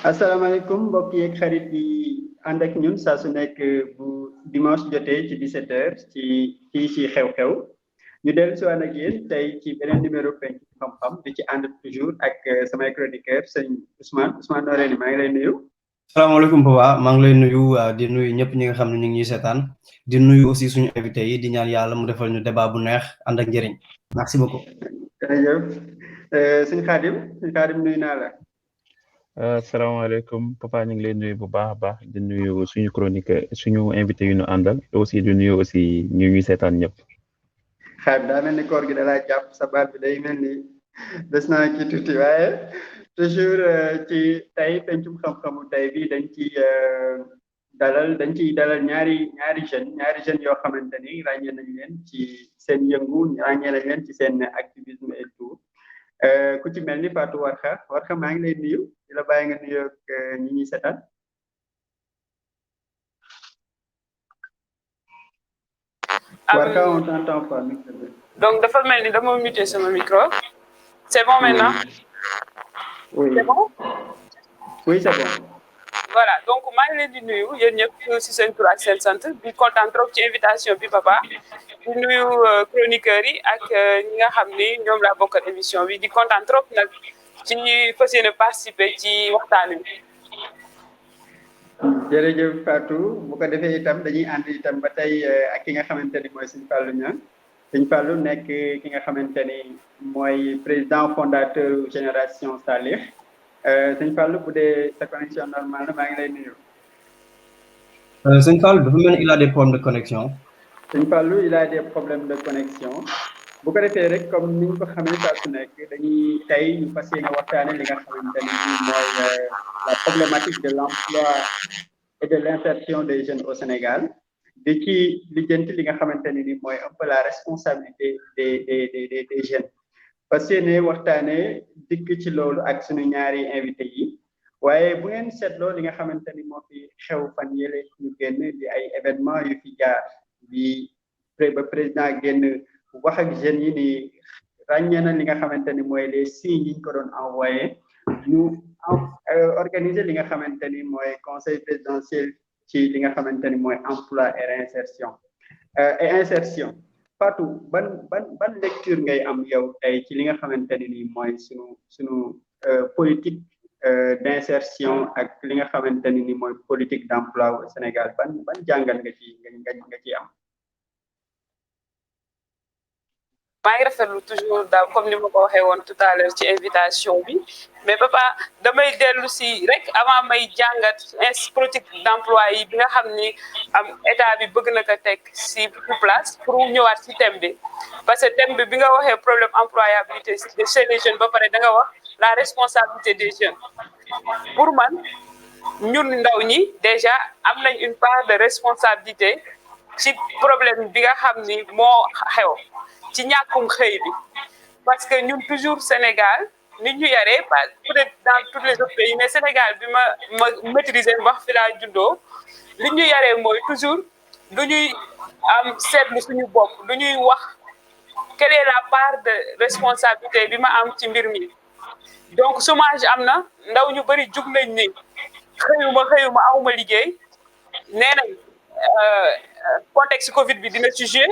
asalaamaaleykum mbokk yeeg xarit yi ànd ak ñun saa su nekk bu dimanche jotee ci 17h ci fii ci xew-xew ñu dellu si waan ak yéen tey ci beneen numéro penc xam-xam di ci ànd toujours ak samay chroniqueur sëñ Ousmane Noreyni maa ngi lay nuyu. salaamaaleykum Papa maa ngi lay nuyu di nuyu ñëpp ñi nga xam ne ñu ngi ñuy seetaan di nuyu aussi suñu invité yi di ñaan yàlla mu defal ñu débat bu neex ànd ak njëriñ merci beaucoup. jërëjëf sëñ Xaadim nuyu naa la. asalaamaaleykum Papa ñu ngi lay nuyu bu baax a baax di nuyu suñu chronique suñu invité yu ñu àndal aussi di nuyu aussi ñu ñuy seetaan ñëpp. Xaadim daa mel ni koor gi da laa jàpp sa baat bi day mel ni des naa ci tuuti waaye toujours ci tey pencum xam-xamu tey bi dañ ciy dalal ñaari jeunes yoo xamante ni ràññee nañ leen ci seen yëngu ràññee nañ leen ci seen activisme et tout. ku ci mel ni Fatou Warkha maa ngi lay nuyu di la bàyyi nga nuyu ak ñi ñuy seetaan. Warkha on t'entend pas. Donc dafa mel ni dama muté sama micro. C'est bon maintenant? Oui. C'est bon? Oui, c'est bon. Voilà donc maa ngi leen di nuyu yéen ñëpp si seen tur ak seen sant di kontaan trop ci invitation bi Papa di nuyu chroniqueurs yi ak ñi nga xam ni ñoom laa bokkal émission bi di kontaan trop nag ci fas yéene participer ci waxtaan wi. jërëjëf Fatou bu ko defee itam dañuy ànd itam ba tey ak ki nga xamante ni mooy Sëñ Fallou Niang Sëñ Fallou nekk ki nga xamante ni mooy président fondateur Génération Salih. Sëñ Fallou bu dee sa connexion normale maa ngi lay nuyu. Sëñ Fallou dafa mel ni il a des problèmes de connexion. Sëñ Fallou il a des problèmes de connexion bu ko defee rek comme ni ñu ko xamee saa su nekk dañuy tey ñu fas yéene waxtaane li nga xamante ni mooy la problématique de l'emploi et de l'insertion des jeunes au Sénégal di ci lijjanti li nga xamante ni mooy un peu la responsabilité des jeunes. fas yéene waxtaane dikk ci loolu ak suñu ñaari invité yi waaye bu ngeen seetloo li nga xamante ni moo fi xew fan yële ñu génn di ay événement yu fi jaar di ba président génn wax ak jeunes yi ni ràññee na li nga xamante ni mooy les signes yi ñu ko doon envoyé ñu organiser li nga xamante ni mooy conseil présidentiel ci li nga xamante ni mooy emploi et réinsertion et insertion. Fatou ban lecture ngay am yow tey ci li nga xamante ni mooy sunu politique d'insertion ak li nga xamante ni mooy politique d'emploi au Sénégal ban jàngal nga ci am. maa ngi rafetlu toujours daaw comme ni ma ko waxee woon tout à l'heure ci invitation bi mais Papa damay dellu si rek avant may jàngat politique d'emploi yi bi nga xam ni am état bi bëgg na ko teg si place pour ñëwaat si thème bi parce que thème bi nga waxee problème employabilité chez les jeunes ba pare da nga wax la responsabilité des jeunes pour man ñun ndaw ñi déjà am nañ une part de responsabilité ci problème bi nga xam ni moo xew ci ñàkkum xëy bi parce que ñun toujours Sénégal nit ñu yaree peut-être dans tous les autres pays mais Sénégal bi ma maîtriser wax fi laa juddoo li ñu yaree mooy toujours lu ñuy am seetlu suñu bopp lu ñuy wax quelle est la part de responsabilité bi ma am ci mbir mi donc chômage am na ndaw ñu bëri jug nañ ni xëyuma awuma liggéey nee nañ contexte Covid bi dina ci jouer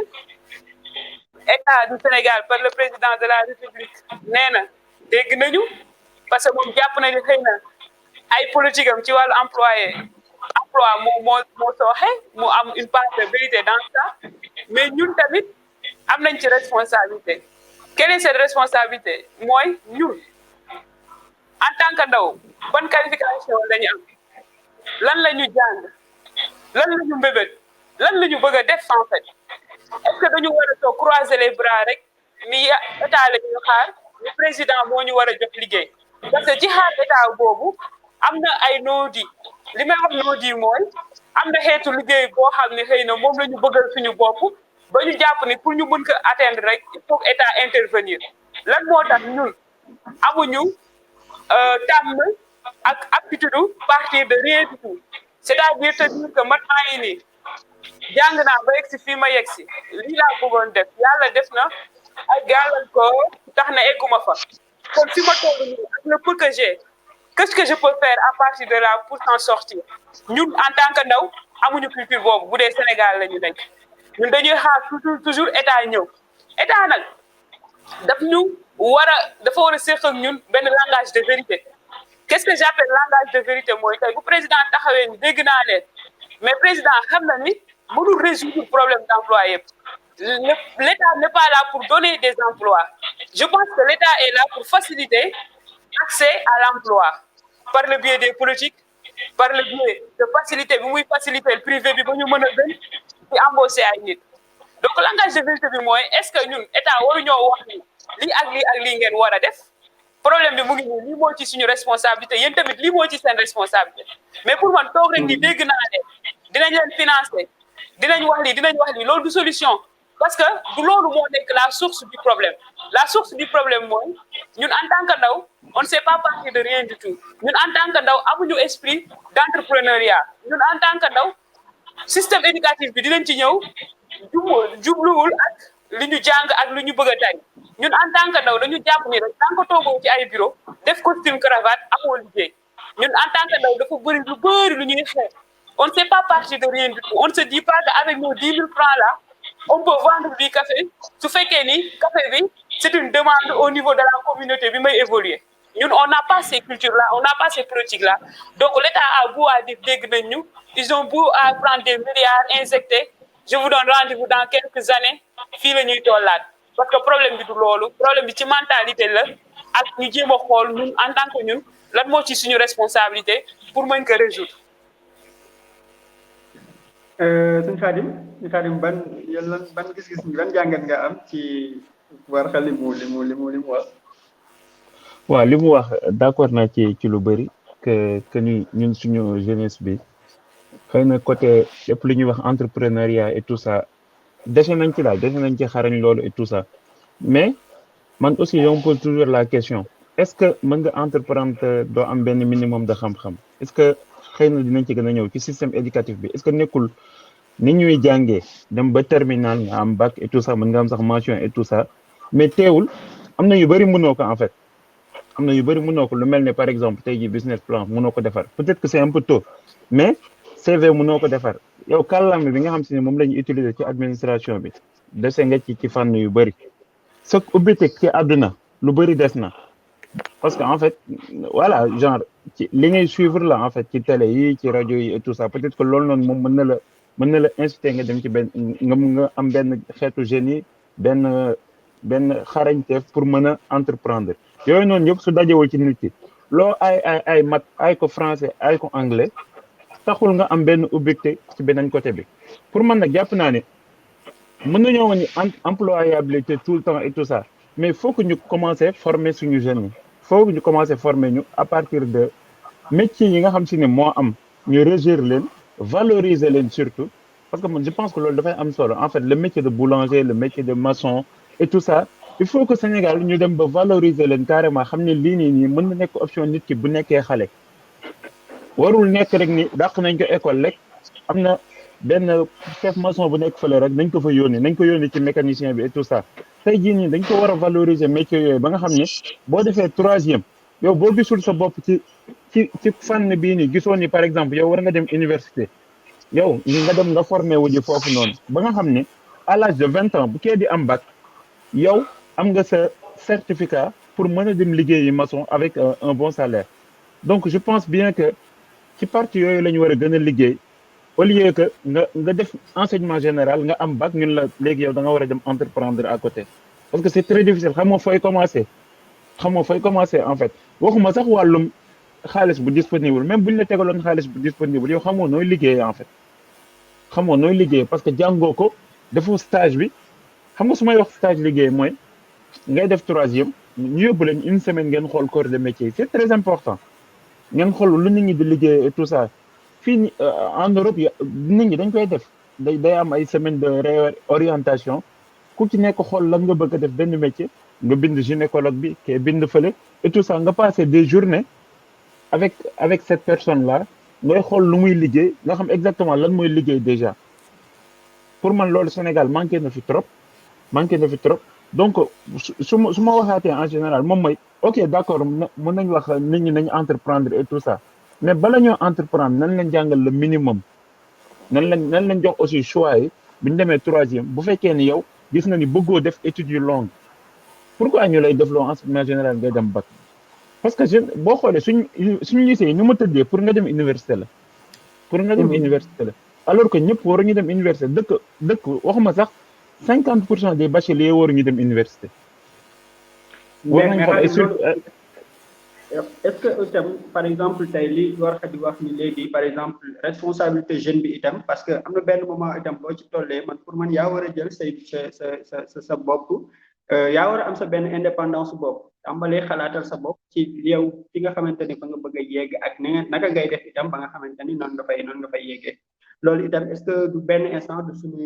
État du Sénégal par le président de la République nee na dégg nañu parce que moom jàpp nañu xëy na ay politique am ci wàllu emploi moo sooxe mu am une part de vérité dans ça mais ñun tamit am nañ ci responsabilité quelle est cette responsabilité mooy ñun en tant que ndaw bonne qualification lañu am lan la ñu jàng lan la ñu mbébét lan la ñu bëgg a def en fait est-ce que dañu war a toog croiser les bras rek ni état la ñu xaar le président moo ñu war a jox liggéey parce que ci xaar état boobu am na ay noodi li may wax noodi mooy am na xeetu liggéey boo xam ne xëy na moom la ñu bëggal suñu bopp ba ñu jàpp ni pour ñu mën ko atteindre rek il faut que état intervenir lan moo tax ñun amuñu tàmm ak aptitude partir de rien du tout c'est-à-dire te dire que man maa ngi nii jàng naa ba yegg si fii ma yegg si lii laa bëggoon def yàlla def na ak gàllankoor tax na egguma fa kon fi ma toll nii ak le peu que j'ai qu'est-ce que je peux faire à partir de là pour s'en sortir ñun en tant que ndaw amuñu culture boobu bu dee Sénégal la ñu nekk ñun dañuy xaar toujours état ñëw état nag dafa war a séq ak ñun benn langage de vérité. Qu'est-ce que j'appelle langage de vérité mooy tey bu président taxawee ni dégg naa leen mais président xam na ni mënul résoudre problème d'emploi yëpp l'État n'est pas là pour donner des emplois. Je pense que l'État est là pour faciliter l'accès à l'emploi par le biais des politiques, par le biais de faciliter bi muy faciliter le privé bi ba ñu mën a gën di embaucher ay nit. Donc langage de vérité bi mooy est-ce que ñun état waruñoo wax ni lii ak lii ngeen war a def problème bi mu ngi nii lii moo ci suñu responsabilité yéen tamit lii moo ci seen responsabilité mais pour man toog rek ni dégg naa leen dinañ leen financer dinañ wax lii loolu du solution parce que du loolu moo nekk la source du problème. La source du problème mooy ñun en tant que ndaw on ne sait pas partir de rien du tout ñun en tant que ndaw amuñu esprit d'entrepreneuriat ñun en tant que ndaw système éducatif bi dinañ ci ñëw jubluwul ak li ñu jàng ak lu ñu bëgg a tari ñun en tant que ndaw dañu jàpp ni rek tant que toogoo ci ay bureau def costume cravate amoo liggéey ñun en tant que ndaw dafa bëri lu ñuy xeex on ne sait pas partir de rien du tout on ne se dit pas que avec nos 10 000 francs là on peut vendre du café su fekkee ni café bi c'est une demande au niveau de la communauté bi may évoluer ñun on n'a pas ces cultures là on n'a pas ces politiques là donc l'État a beau à dire dégg nañ ñu ils ont beau à prendre des milliards injectés je vous donne rendez-vous dans quelques années fii la ñuy tollaat parce que problème bi du loolu problème bi ci mentalité la ak ñu jéem a xool ñun en tant que ñun lan moo ci suñu responsabilité pour mën ko résoudre. sëñ Khadim ban gis-gis ban jàngat nga am ci Warkha li mu wax. waaw li mu wax d'accord naa ci lu bëri que ni ñun suñu jeunesse bi xëy na côté lépp lu ñuy wax entrepreneuriat et tout ça dese nañ ci xarañ loolu et tout ça mais man aussi je me pose toujours la question est-ce que mën nga entreprendre doo am benn minimum de xam-xam est-ce que xëy na dinañ ci gën a ñëw ci système éducatif bi est-ce que nekkul ni ñuy jàngee dem ba terminal nga am bac et tout ça mën nga am sax mention et tout ça mais teewul am na yu bëri mënoo ko en fait am na yu bëri mënoo ko lu mel ne par exemple tey jii business plan mënoo ko defar peut-être que c'est un peu tôt mais CV mënoo ko defar yow kàllaama bi nga xam si ne moom la ñu utiliser ci administration bi dese nga ci fànn yu bëri sa ubbite ci àdduna lu bëri des na parce que en fait voilà genre ci li ngay suivre la en fait ci télé yi ci rajo yi et tout ça peut-être que loolu noonu moom mën na la inciter nga dem ci benn nga am benn xeetu génie benn xarañteef pour mën a entreprendre yooyu noonu yëpp su dajewul ci nit ki loo ay mat ay ko français ay ko anglais taxul nga am benn ubbite ci beneen côté bi pour man nag jàpp naa ne mën nañoo wax ni employabilité tout le temps et tout ça mais il faut que ñu commencer former suñu jeunes yi faut que ñu commencer former ñu à partir de métiers yi nga xam si ne moo am ñu régir leen valoriser leen surtout parce que man je pense que loolu dafay am solo en fait le métier de boulanger le métier de maçon et tout ça il faut que Sénégal ñu dem ba valoriser leen carrément xam ne lii nii mën na nekk option nit ki bu nekkee xale warul nekk rek ni dàq nañ ko école rek am na benn chef maçon bu nekk fële rek nañ ko yónni ci mécanicien bi et tout ça tey jii nii dañ ko war a valoriser métier yooyu ba nga xam ne boo defee 3e yow boo gisul sa bopp ci fànn bii nii gisoo ni par exemple yow war nga dem université yow nga dem nga formé wu ji foofu noonu ba nga xam ne à l'âge de 20 ans bu kee di am bac yow am nga sa certificat pour mën a dem liggéeyi maçon avec un bon salaire donc je pense bien que ci partie yooyu la ñu war a gën a liggéey au lieu que nga def enseignement général nga am bac ñun la léegi yow da nga war a dem entreprendre à côté parce que c'est très difficile xamoo fooy commencer en fait waxuma sax wàllum xaalis bu disponible même buñ la tegaloon xaalis bu disponible yow xamoo nooy liggéeyee en fait xamoo nooy liggéey parce que jàngoo ko defoo stage bi xam nga su may wax stage liggéey mooy ngay def 3e ñu yóbbu leen une semaine ngeen xool corps de métier c'est très important ngeen xool lu nit ñi di liggéey et tout ça fii en Europe nit ñi dañ koy def day am ay semaine de réorientation ku ci nekk xool lan nga bëgg a def benn métier nga bind gynécologue bi kee bind fële et tout ça nga passer des journées avec cette personne là ngay xool lu muy liggéey nga xam exactement lan mooy liggéey déjà pour man loolu Sénégal manqué na fi trop donc su ma waxaatee en général moom mooy ok d'accord mën nañ wax nit ñi nañ entreprendre et tout ça mais bala ñoo entreprendre nan lañ jàngal le minimum nan lañ jox aussi choix yi bu ñu demee 3e bu fekkee ni yow gis nga ni bëggoo def études yu longue pourquoi ñu lay defloo enseignement général ngay dem bac parce que boo xoolee suñu lycée yi ñu ma tëddee pour nga dem université la alors que ñëpp waruñu dem université dëkk waxuma sax 50% des bacheliers waruñu dem université. war nañ xool est-ce que itam par exemple tey li war di wax ni léegi par exemple responsabilité jeune bi itam parce que am na benn moment itam boo ci tollee man pour man yaa war a jël sa bopp yaa war a am sa benn indépendance bopp tàmbalee xalaatal sa bopp ci yow fi nga xamante ni fa nga bëgg a yegg ak naka ngay def itam ba nga xamante ni noonu nga fay yeggee loolu itam est-ce que du benn instant de suñu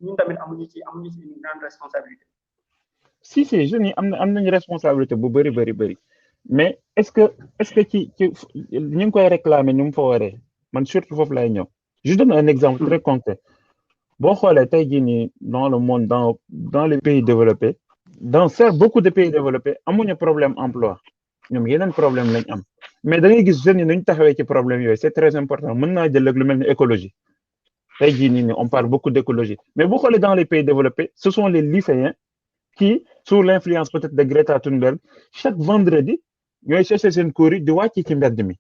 ñun tamit amuñu ci une grande responsabilité. si jeunes yi am nañu responsabilité bu bëri mais est-ce que ci ñu ngi koy réclamer ni mu fa waree man surtout foofu lay ñëw je donne un exemple très concret boo xoolee tey jii nii dans le monde dans les pays développés dans beaucoup de pays développés amuñu problème emploi ñoom yeneen problème lañ am mais da ngay gis jeunes yi nañu taxawee ci problème yooyu c'est très important mën naa jël lu mel ni écologie tey jii nii on parle beaucoup d'écologie mais boo xoolee dans les pays développés ce sont les lycéens qui sous l'influence peut-être de Greta Thunberg chaque vendredi ñooy chercher seen cours yi di wàcc ci mbedd mi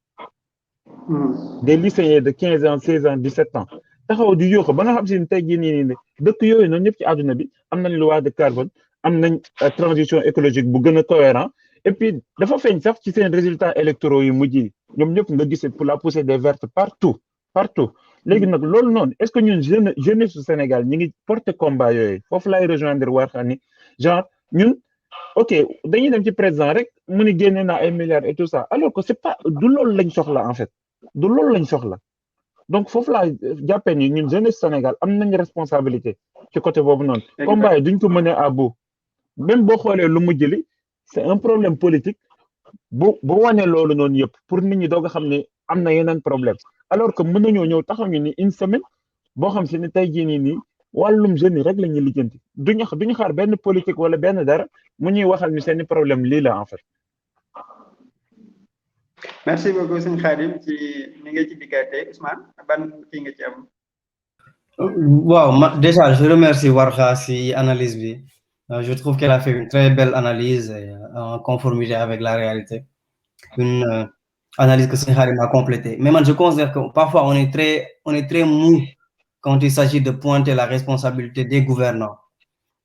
des lycéens de 15 ans 16 ans 17 ans taxaw di yóoxu ba nga xam si ne tey jii nii dëkk yooyu noonu ñëpp ci àdduna bi am nañ loi de carbone am nañ transition écologique bu gën a cohérent et puis dafa feeñ sax ci seen résultats électoraux yu mujj yi ñoom ñëpp nga gis pour la poussée des verts partout léegi nag loolu noonu est-ce que ñun jeunesse du Sénégal ñi ngi porter combat yooyu foofu laay rejoindre Warkha genre ñun ok dañuy dem ci président rek mu ni génne naa ay milliards et tout ça alors que c'est pas du loolu lañ soxla en fait du loolu lañ soxla donc foofu laa jàppee ni ñun jeunesse Sénégal am nañ responsabilité ci côté boobu noonu combat yi duñ ko mener à bout même boo xoolee lu mujj li c'est un problème politique bu wane loolu noonu yëpp pour nit ñi doog a xam ne am na yeneen problème alors que mën nañoo ñëw taxaw ñu ni une semaine boo xam si ne tey jii nii wàllum jeunes yi rek la ñuy lijjanti duñu xaar benn politique wala benn dara mu ñuy waxal ñu seeni problème lii la en fait. merci beaucoup sëñ Khadim ci ni nga ci diggaate Ousmane ban kii nga ci am. waaw déjà je remercie Warkha si analyse bi je trouve qu'elle a fait une très belle analyse en conformité avec la réalité une analyse que sëñ Khadim a complétée mais man je considère que parfois on est très mou quand il s'agit de pointer la responsabilité des gouvernants.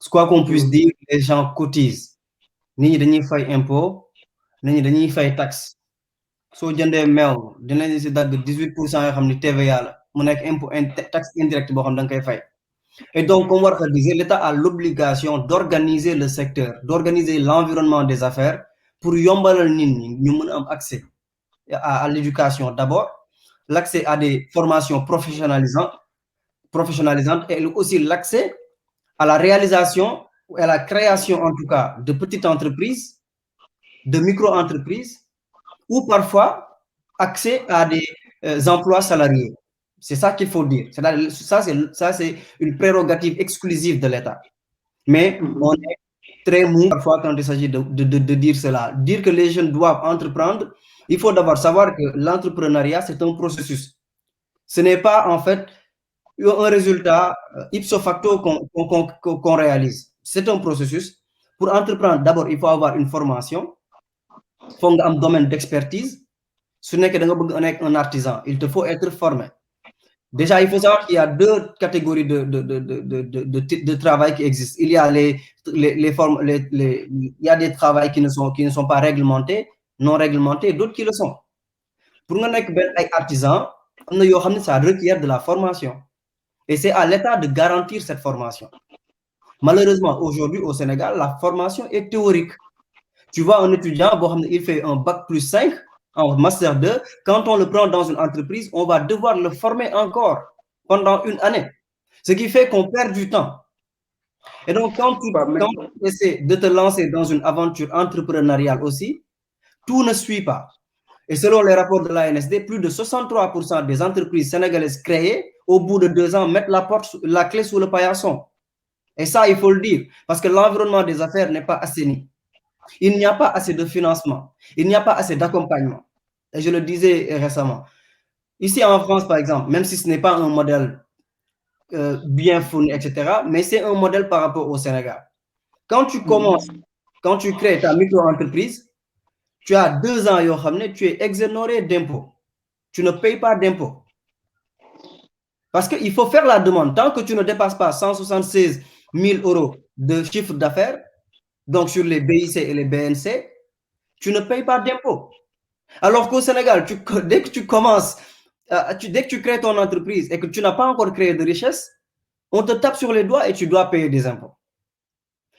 Quoi qu'on puisse dire, les gens cotisent. Nit ñi dañuy fay impôt, nit ñi dañuy fay taxe. Soo jëndee meew dinañ si dagg 18% yoo xam ni TVA la mu nekk impôt taxe indirecte boo xam da nga koy fay. Et donc comme Warkha disait, l'État a l'obligation d'organiser le secteur, d'organiser l'environnement des affaires pour yombalal nit ñi ñu mën a am accès à l'éducation d'abord, l'accès à des formations professionnalisantes et aussi l'accès à la réalisation ou à la création en tout cas de petites entreprises, de micro-entreprises ou parfois accès à des emplois salariés. C'est ça qu'il faut dire. Ça c'est une prérogative exclusive de l'État. Mais on est très mou parfois quand il s'agit de dire cela. Dire que les jeunes doivent entreprendre, il faut d'abord savoir que l'entrepreneuriat c'est un processus. Ce n'est pas en fait un résultat ipso facto qu'on réalise. C'est un processus. Pour entreprendre, d'abord, il faut avoir une formation. Il faut un domaine d'expertise. Ce n'est que un artisan. Il te faut être formé. Déjà, il faut savoir qu'il y a deux catégories de travail qui existent. Il y a il y a des travails qui ne sont pas réglementés, non réglementés, d'autres qui le sont. Pour un artisan, ça requiert de la formation. Et c'est à l'État de garantir cette formation. Malheureusement, aujourd'hui, au Sénégal, la formation est théorique. Tu vois un étudiant, il fait un bac plus 5 en master 2. Quand on le prend dans une entreprise, on va devoir le former encore pendant une année. Ce qui fait qu'on perd du temps. Et donc, quand tu essaies de te lancer dans une aventure entrepreneuriale aussi, tout ne suit pas. Et selon les rapports de l'ANSD, plus de 63% des entreprises sénégalaises créées, au bout de 2 ans, mettent la clé sous le paillasson. Et ça, il faut le dire, parce que l'environnement des affaires n'est pas assaini. Il n'y a pas assez de financement. Il n'y a pas assez d'accompagnement. Et je le disais récemment. Ici en France, par exemple, même si ce n'est pas un modèle bien fourni, etc., mais c'est un modèle par rapport au Sénégal. Quand tu commences, quand tu crées ta micro-entreprise, tu as 2 ans, tu es exonéré d'impôts. Tu ne payes pas d'impôts. Parce qu'il faut faire la demande. Tant que tu ne dépasses pas 176 000 euros de chiffre d'affaires, donc sur les BIC et les BNC, tu ne payes pas d'impôts. Alors qu'au Sénégal, dès que tu commences, dès que tu crées ton entreprise et que tu n'as pas encore créé de richesse, on te tape sur les doigts et tu dois payer des impôts.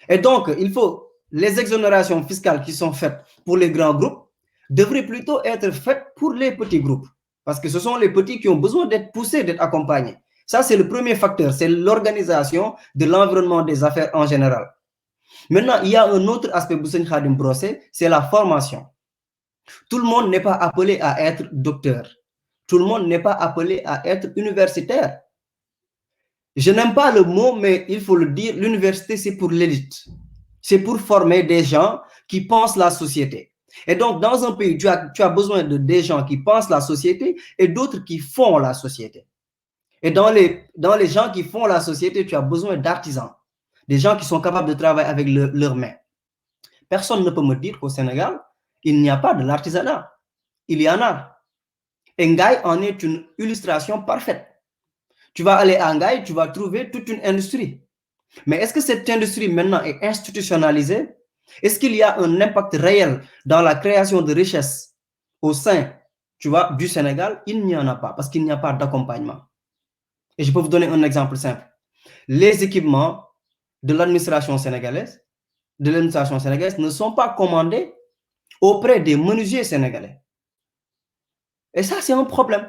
Et donc, il faut les exonérations fiscales qui sont faites pour les grands groupes devraient plutôt être faites pour les petits groupes. Parce que ce sont les petits qui ont besoin d'être poussés, d'être accompagnés. Ça, c'est le premier facteur, c'est l'organisation de l'environnement des affaires en général. Maintenant, il y a un autre aspect, c'est la formation. Tout le monde n'est pas appelé à être docteur. Tout le monde n'est pas appelé à être universitaire. Je n'aime pas le mot, mais il faut le dire, l'université, c'est pour l'élite. C'est pour former des gens qui pensent la société. Et donc, dans un pays, tu as besoin de des gens qui pensent la société et d'autres qui font la société. Et dans les gens qui font la société, tu as besoin d'artisans, des gens qui sont capables de travailler avec leurs mains. Personne ne peut me dire qu'au Sénégal, il n'y a pas de l'artisanat. Il y en a. Et Ngaï en est une illustration parfaite. Tu vas aller à Ngaï, tu vas trouver toute une industrie. Mais est-ce que cette industrie maintenant est institutionnalisée? Est-ce qu'il y a un impact réel dans la création de richesses au sein, du Sénégal? Il n'y en a pas parce qu'il n'y a pas d'accompagnement. Et je peux vous donner un exemple simple. Les équipements de l'administration sénégalaise, ne sont pas commandés auprès des menuisiers sénégalais. Et ça, c'est un problème.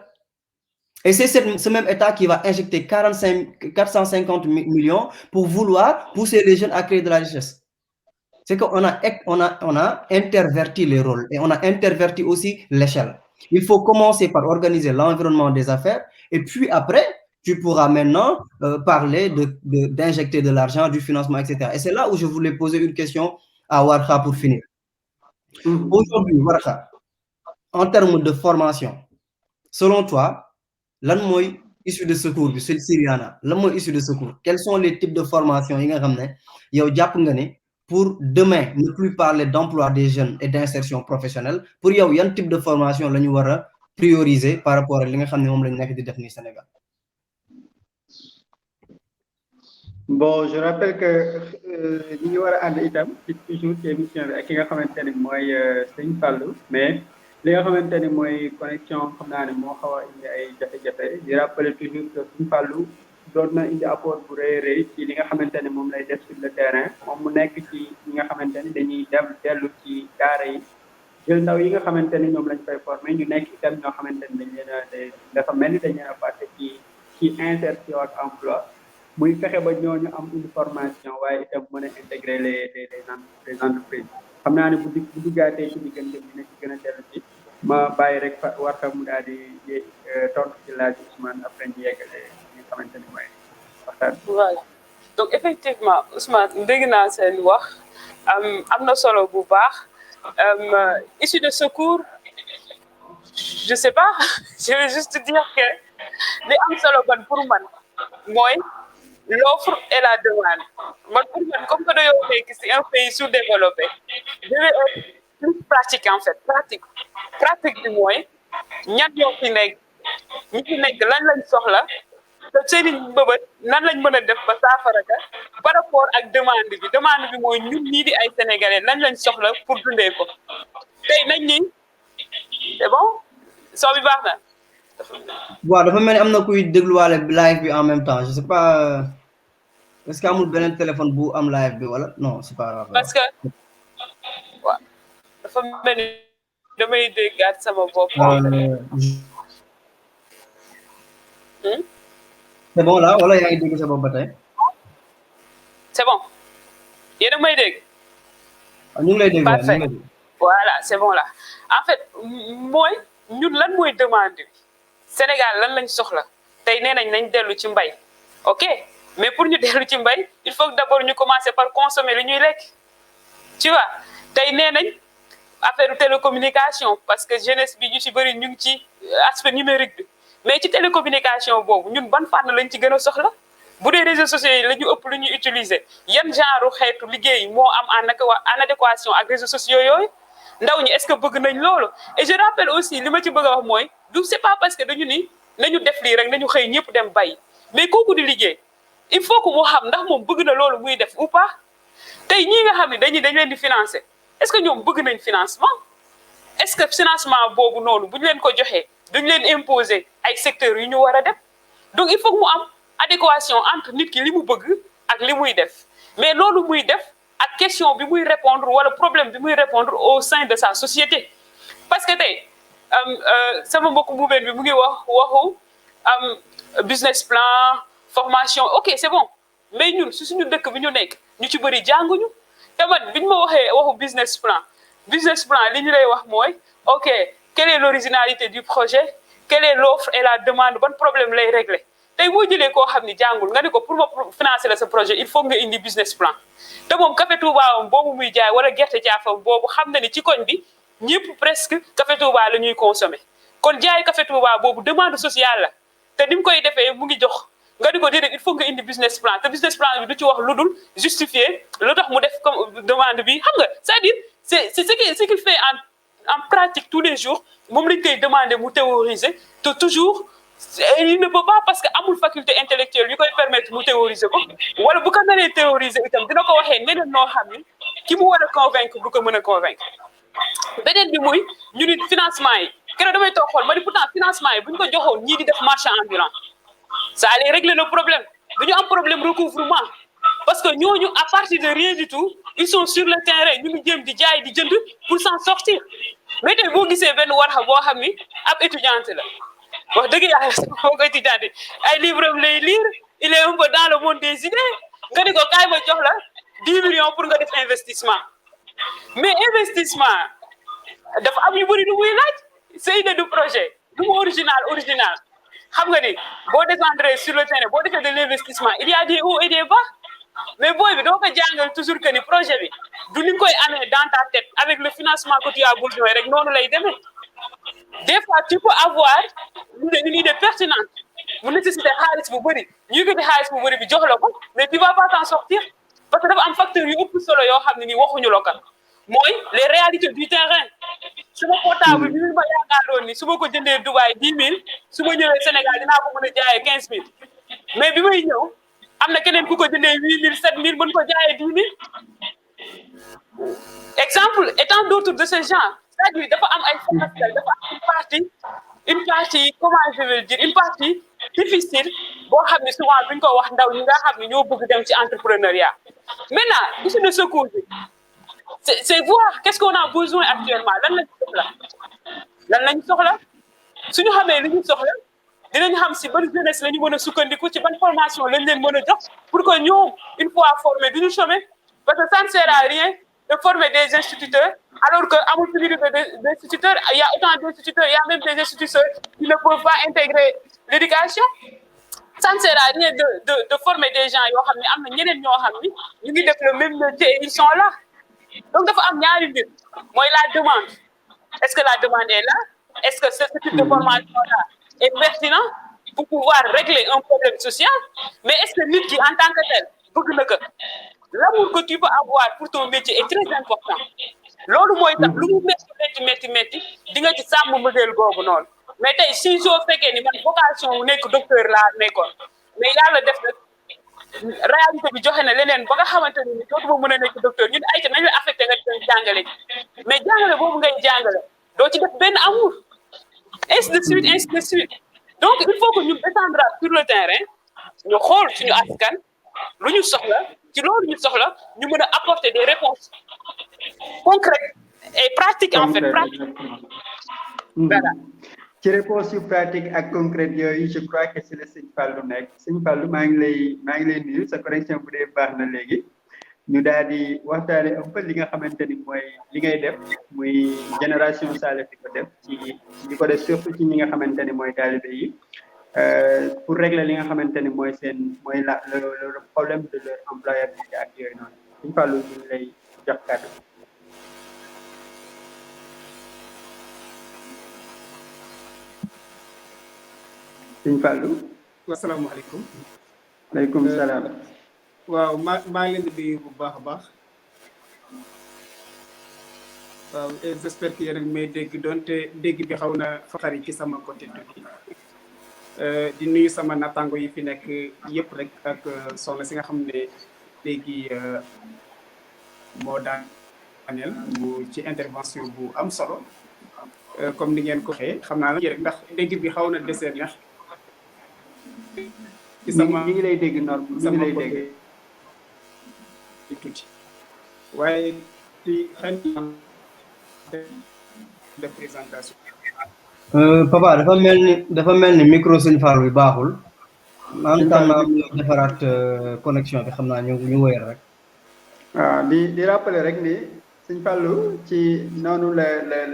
Et c'est ce même État qui va injecter 450 millions pour vouloir pousser les jeunes à créer de la richesse. C'est qu'on a interverti les rôles et on a interverti aussi l'échelle. Il faut commencer par organiser l'environnement des affaires et puis après, tu pourras maintenant parler d'injecter de l'argent, du financement, etc. Et c'est là où je voulais poser une question à Warkha pour finir. Aujourd'hui, Warkha, en termes de formation, selon toi, lan mooy issue de secours bi Siriana lan mooy issue de secours, quels sont les types de formation yi nga xam ne yow jàpp nga ne pour demain ne plus parler d'emploi des jeunes et d'insertion professionnelle, pour yow yan type de formation la ñu war a prioriser par rapport ak li nga xam ne moom lañu nekk di def nii Sénégal? Bon, je rappelle que ñi ngi war a ànd itam ci toujours ci émission bi ak ki nga xamante ni mooy Sëñ Fallou, mais li nga xamante ni mooy connexion xam naa ne moo xaw a indi ay jafe-jafe di rappeler toujours que Sëñ Fallou doon na indi apport bu rëy rëy ci li nga xamante ni moom lay def sur le terrain moom mu nekk ci ñi nga xamante ni dañuy dellu ci daara yi jël ndaw yi nga xamante ni ñoom lañ fay former ñu nekk itam ñoo xamante ni dañ leen a dafa mel ni dañ leen a fàtte ci insertion ak emploi muy fexe ba ñooñu am une formation waaye itam mën a intégrer les entreprises xam naa ne bu duggaatee ci diggante bi dina ci gën a dellu ci ma bàyyi rek Warkha mu daal di tontu ci laaj Ousmane après ñu yeggale li nga xamante ni mooy waxtaan. Voilà donc effectivement Ousmane dégg naa seen wax am na solo bu baax issue de secours je sais pas je vais juste dire que li am solo ban pour man mooy l'offre et la demande. Moi, pour moi, comme que c'est un pays sous-développé, je vais être plus pratique en fait, pratique du moins. ñan ñoo fi nekk ñi fi nekk lan lañ soxla te seeni bëbët nan lañ mën a def ba saafara ka par rapport ak demande bi mooy ñun ñii di ay sénégalais lan lañ soxla pour dundee ko tey nañ ni c'est bon soo bi baax na. waaw dafa mel ni am na kuy dégluwaale live bi en même temps je sais pas est-ce que amul beneen téléphone bu am live bi wala non c'est pas grave. parce que waaw dafa mel ni damay déggaat sama bopp. c'est bon là wala yaa ngi dégg sa bopp ba tey. c'est bon yéen a may dégg. ñu ngi lay dégg. parfait voilà c'est bon là en fait mooy ñun lan mooy demande bi Sénégal lan lañ soxla tey nee nañ dellu ci mbay ok mais pour ñu dellu ci mbay il faut que d'abord ñu commencer par consommer li ñuy lekk tu vois tey nee nañ affaire télécommunication parce que jeunesse bi ñu ci bëri ñu ngi ci aspect numérique bi mais ci télécommunication boobu ñun ban fànn lañ ci gën a soxla bu dee réseaux sociaux yi la ñu ëpp lu ñuy utiliser yan genre xeetu liggéey moo am en adéquation ak réseaux sociaux yooyu ndaw ñi est-ce que bëgg nañ loolu et je rappelle aussi li ma ci bëgg a wax mooy du c'est pas parce que dañu ni nañu def lii rek nañu xëy ñëpp dem bay mais kooku di liggéey il faut que mu xam ndax moom bëgg na loolu muy def ou pas tey ñii nga xam ne dañ leen di financer est-ce que ñoom bëgg nañ financement est-ce que financement boobu noonu bu ñu leen ko joxee duñ leen imposer ay secteurs yu ñu war a def donc il faut que mu am adéquation entre nit ki li mu bëgg ak li muy def mais loolu muy def ak question bi muy répondre wala problème bi muy répondre au sein de sa société parce que tey sama mbokku mbuubeen bi mu ngi wax waxu business plan formation ok c'est bon mais ñun si suñu dëkk bi ñu nekk ñu ci bëri jànguñu te man biñ ma waxee waxu business plan li ñu lay wax mooy ok quelle est l'originalité du projet quelle est l'offre et la demande ban problème lay régler tey boo jëlee koo xam ni jàngul nga ni ko pour ma financer la sa projet il faut nga indi business plan te moom café Touba boobu muy jaay wala gerte caafam boobu xam na ni ci koñ bi ñëpp presque café Touba la ñuy consommer kon jaay café Touba boobu demande sociale la te ni mu koy defee mu ngi jox nga di ko déedéet il faut nga indi business plan te business plan bi du ci wax lu dul justifier lu tax mu def comme demande bi xam nga c'est-à-dire c'est ce qu'il fait en pratique tous les jours moom lañ koy demander mu théoriser te toujours il ne peut pas parce que amul faculté intellectuelle yu koy permettre mu théoriser ko wala bu ko naree théoriser itam dina ko waxee neneen noo xam ni ki mu war a convaincre du ko mën a convaincre beneen bi muy ñu nit financement yi keroog damay toog xool ma ni pourtant financement yi bu ñu ko joxoon ñii di def marchand ambulant ça allait régler le problème dañu am problème recouvrement parce que ñooñu à partir de rien du tout ils sont sur le terrain ñu ngi jéem di jaay di jënd pour s'en sortir mais tey boo gisee benn warxa boo xam ni ab étudiante la wax dëgg yàlla sama ko étudiante ay livre am lay lire il est un peu dans le monde des idées nga ni ko kaay ma jox la 10 millions pour nga def investissement mais investissement dafa am yu bëri lu muy laaj c'est idée du projet du mu original xam nga ni boo descendre sur le terrain boo defee de l'investissement il y a des hauts et des bas mais booy bi doo ko jàngal toujours que ni projet bi du ni nga koy amee dans ta tête avec le financement que tu as besoin rek noonu lay demee des fois tu peux avoir une idée pertinente mu nécessiter xaalis bu bëri ñu yëkkati xaalis bu bëri bi jox la ko mais tu vas pas t'en sortir parce que dafa am facteur yu ëpp solo yoo xam ne nii waxuñu la ko mooy les réalités du terrain su ma portable bi ma yaakaaroon ni su ma ko jëndee Dubaï 10 000 su ma ñëwee Sénégal dinaa ko mën a jaayee 15 000 mais bi may ñëw am na keneen ku ko jëndee 8 000 7 000 mën ko jaayee 10 000 exemple et tant d'autres de ce genre c'est-à-dire dafa am ay facteurs dafa am une partie comment je vais dire une partie difficile boo xam ne souvent duñ ko wax ndaw ñi nga xam ne ñoo bëgg dem ci entrepreneuriat maintenant issue de secours bi c'est voir qu'est-ce qu'on a besoin actuellement lan lañ soxla suñu xamee li ñu soxla dinañ xam si ban jeunesse la ñu mën a sukkandiku ci ban formation lañ leen mën a jox pour que ñoom une fois formés duñu chômer parce que ça ne sert à rien de former des instituteurs alors que amul priorité d'instituteurs il y a autant d'instituteurs il y a même des instituteurs qui ne peuvent pas intégrer l'éducation ça ne sert à rien de former des gens yoo xam ne am na ñeneen ñoo xam ni ñu ngi def le même métier et ils sont là donc dafa am ñaari mbir mooy la demande est-ce que la demande est là est-ce que ce type de formation là est pertinent pour pouvoir régler un problème social mais est-ce que nit ki en tant que tel bëgg na ko l'amour que tu peux avoir pour ton métier est très important loolu mooy tax lu mu métti di nga ci sàmm modèle boobu noonu mais tey si soo fekkee ni man vocation wu nekk docteur laa nekkoon mais yàlla def na réalité bi joxe na leneen ba nga xamante ni dootuma mën a nekk docteur ñun ay nañu affecté nga di jàngale mais jàngale boobu ngay jàngale doo ci def benn amour ainsi de suite donc il faut que ñu descendre sur le terrain ñu xool suñu askan lu ñu soxla ci loolu ñu soxla ñu mën a apporter des réponses concrètes et pratiques en fait pratiques voilà ci réponse yu pratique ak concrète yooyu je crois que c'est le sëñ Fallou nekk sëñ Fallou maa ngi lay nuyu sa connexion bu dee baax na léegi ñu daal di waxtaane un peu li nga xamante ni mooy li ngay def muy génération Saleh di ko def ci di ko def surtout ci ñi nga xamante ni mooy taalibe yi pour régler li nga xamante ni mooy le problème de leur employabilité ak yooyu noonu suñu fàllu ñu ngi lay jox kàddu. suñu fàllu. asalaamaaleykum. waaleykum salaam. waaw maa ngi leen di nuyu bu baax a baax. waaw j'espère que yéen a ngi may dégg doonte dégg bi xaw na faxari ci sama côté tuuti. di nuyu sama natango yi fi nekk yëpp rek ak soxna si nga xam ne léegi moo daaneel mu ci intervention bu am solo comme ni ngeen ko waxee xam naa la rek ndax dégg bi xaw na desee neex ci sama ñi ngi lay dégg norme ñi ngi lay dégg tuuti waaye ci xëy de présentation. Papa dafa mel ni micro Sëñ Fall bi baaxul. en temps defaraat connexion bi xam naa ñu wéyal rek. waaw di rappeler rek ni Sëñ Fallu ci noonu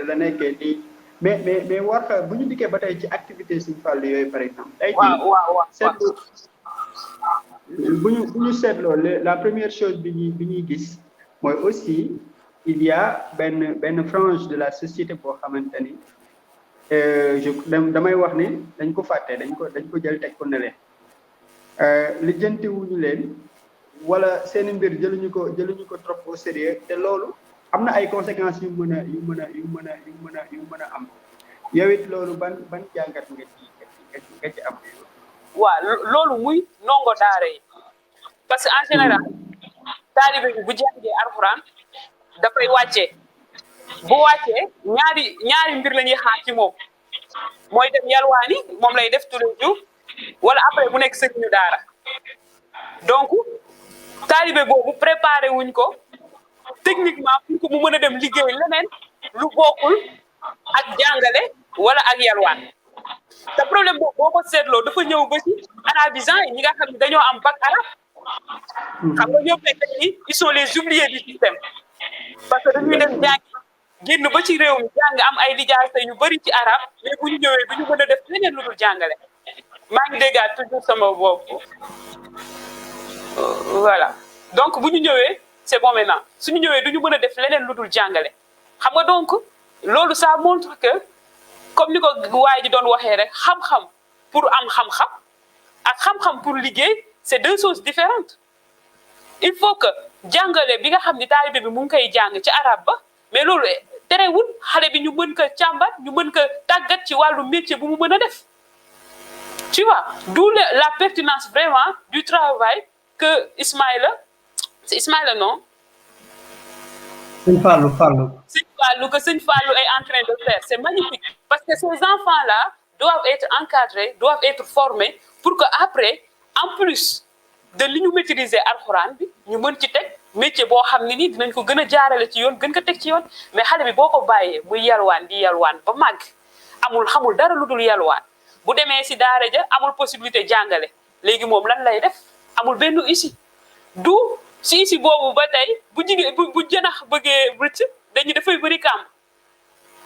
la nekkee nii mais war bu ñu dikkee ba tey ci activité Sëñ Fallu yooyu par exemple. tey jii seetlu bu ñu seetloo la première chose bi ñuy gis mooy aussi il y a benn frange de la société boo xamante ni. damay wax ni dañ ko fàtte dañ ko jël teg ko ne leen lijjanti wuñu leen wala seen mbir jëluñu ko trop au sérieux te loolu am na ay conséquences yu mën a am yow it loolu ban jàngat nga ci am. waaw loolu muy ndongo daara yi parce que en général taalibe bi bu jàngee alxuraan dafay wàccee. bu wàccee ñaari mbir la ñuy xaar ci moom mooy dem yalwaani moom lay def tous les jours wala après mu nekk sëriñu daara donc taalibe boobu préparé wuñ ko techniquement pour que mu mën a dem liggéey leneen lu bokkul ak jàngale wala ak yalwaan te problème boobu boo ko seetloo dafa ñëw ba ci arabisants yi ñi nga xam ne dañoo am bac arabe xam nga ñoom nekk ni ils sont les oubliés du système parce que dañuy dem jàngi génn ba ci réew mi jàng am ay lijaasa yu bëri ci arab mais bu ñu ñëwee du ñu mën a def leneen lu dul jàngale maa ngi déggaat toujours sama bopp voilà donc bu ñu ñëwee c'est bon maintenant suñu ñëwee du ñu mën a def leneen lu dul jàngale xam nga donc loolu ça montre que comme ni ko waay ji doon waxee rek xam-xam pour am xam-xam ak xam-xam pour liggéey c'est deux choses différentes il faut que jàngale bi nga xam ni taalibe bi mu ngi koy jàng ci arab ba mais loolu terewul xale bi ñu mën ko càmbar ñu mën ko tàggat ci wàllu métier bu mu mën a def tu vois d'où la pertinence vraiment du travail que Ismaïla c'est Ismaïla non Sëñ Fallou que Sëñ Fallou est en train de faire c'est magnifique parce que ces enfants-là doivent être encadrés doivent être formés pour que après en plus de li ñu maîtriser alxuraan bi ñu mën ci teg métier boo xam ne nii dinañ ko gën a jaarale ci yoon gën ko teg ci yoon mais xale bi boo ko bàyyee muy yalwaan di yalwaan ba màgg xamul dara lu dul yalwaan bu demee si daara ja amul possibilité jàngale léegi moom lan lay def amul benn issue du si issue boobu ba tey bu jigéen bu jënax bëggee rëcc dañu dafay bëri kàmb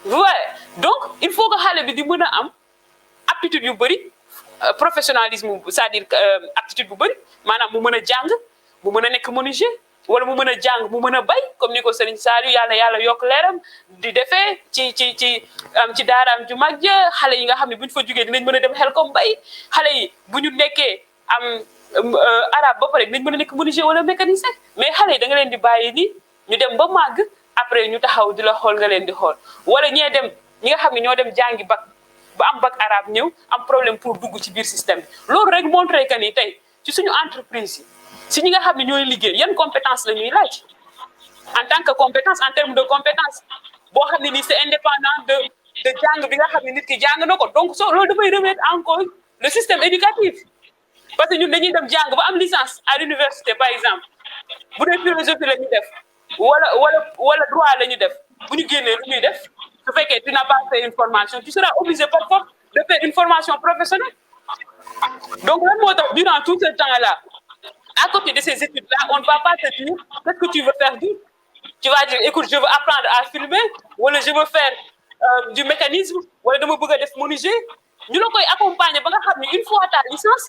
voilà donc il faut que xale bi di mën a am aptitude yu bëri professionnalisme c'est-à-dire aptitude bu bëri maanaam mu mën a jàng mu mën a nekk menuisier wala mu mën a jàng mu mën a bay comme ni ko Serigne Saliou yàlla yokk leeram di defee ci daaraam ju mag ja xale yi nga xam ne bu ñu fa jugee dinañ mën a dem xel comme bay xale yi bu ñu nekkee am arabe ba pare dinañ mën a nekk menuisier wala mécanicien mais xale yi da nga leen di bàyyi ni ñu dem ba màgg après ñu taxaw di la xool nga leen di xool wala ñi nga xam ne ñoo dem jàngi bac ba am bac arabe ñëw am problème pour dugg ci biir système bi loolu rek montré que ni tey ci suñu entreprise yi si ñi nga xam ne ñooy liggéey yan compétence la ñuy laaj en tant que compétence en termes de compétence boo xam ne nii c'est indépendant de jàng bi nga xam ne nit ki jàng na ko donc loolu dafay remettre en cause le système éducatif parce que ñun dañuy dem jàng ba am licence à l'université par exemple bu dee philosophie la ñuy def wala droit la ñuy def bu ñu génnee lu ñuy def su fekkee tu n'as pas fait une formation tu seras obligé par force de faire une formation professionnelle donc lan moo tax durant tout ce temps-là à côté de ces études-là on ne va pas te dire qu'est-ce que tu veux faire d'autre tu vas dire écoute je veux apprendre à filmer wala je veux faire du mécanisme wala dama bëgg a def menuisier ñu la koy accompagner ba nga xam ne une fois ta licence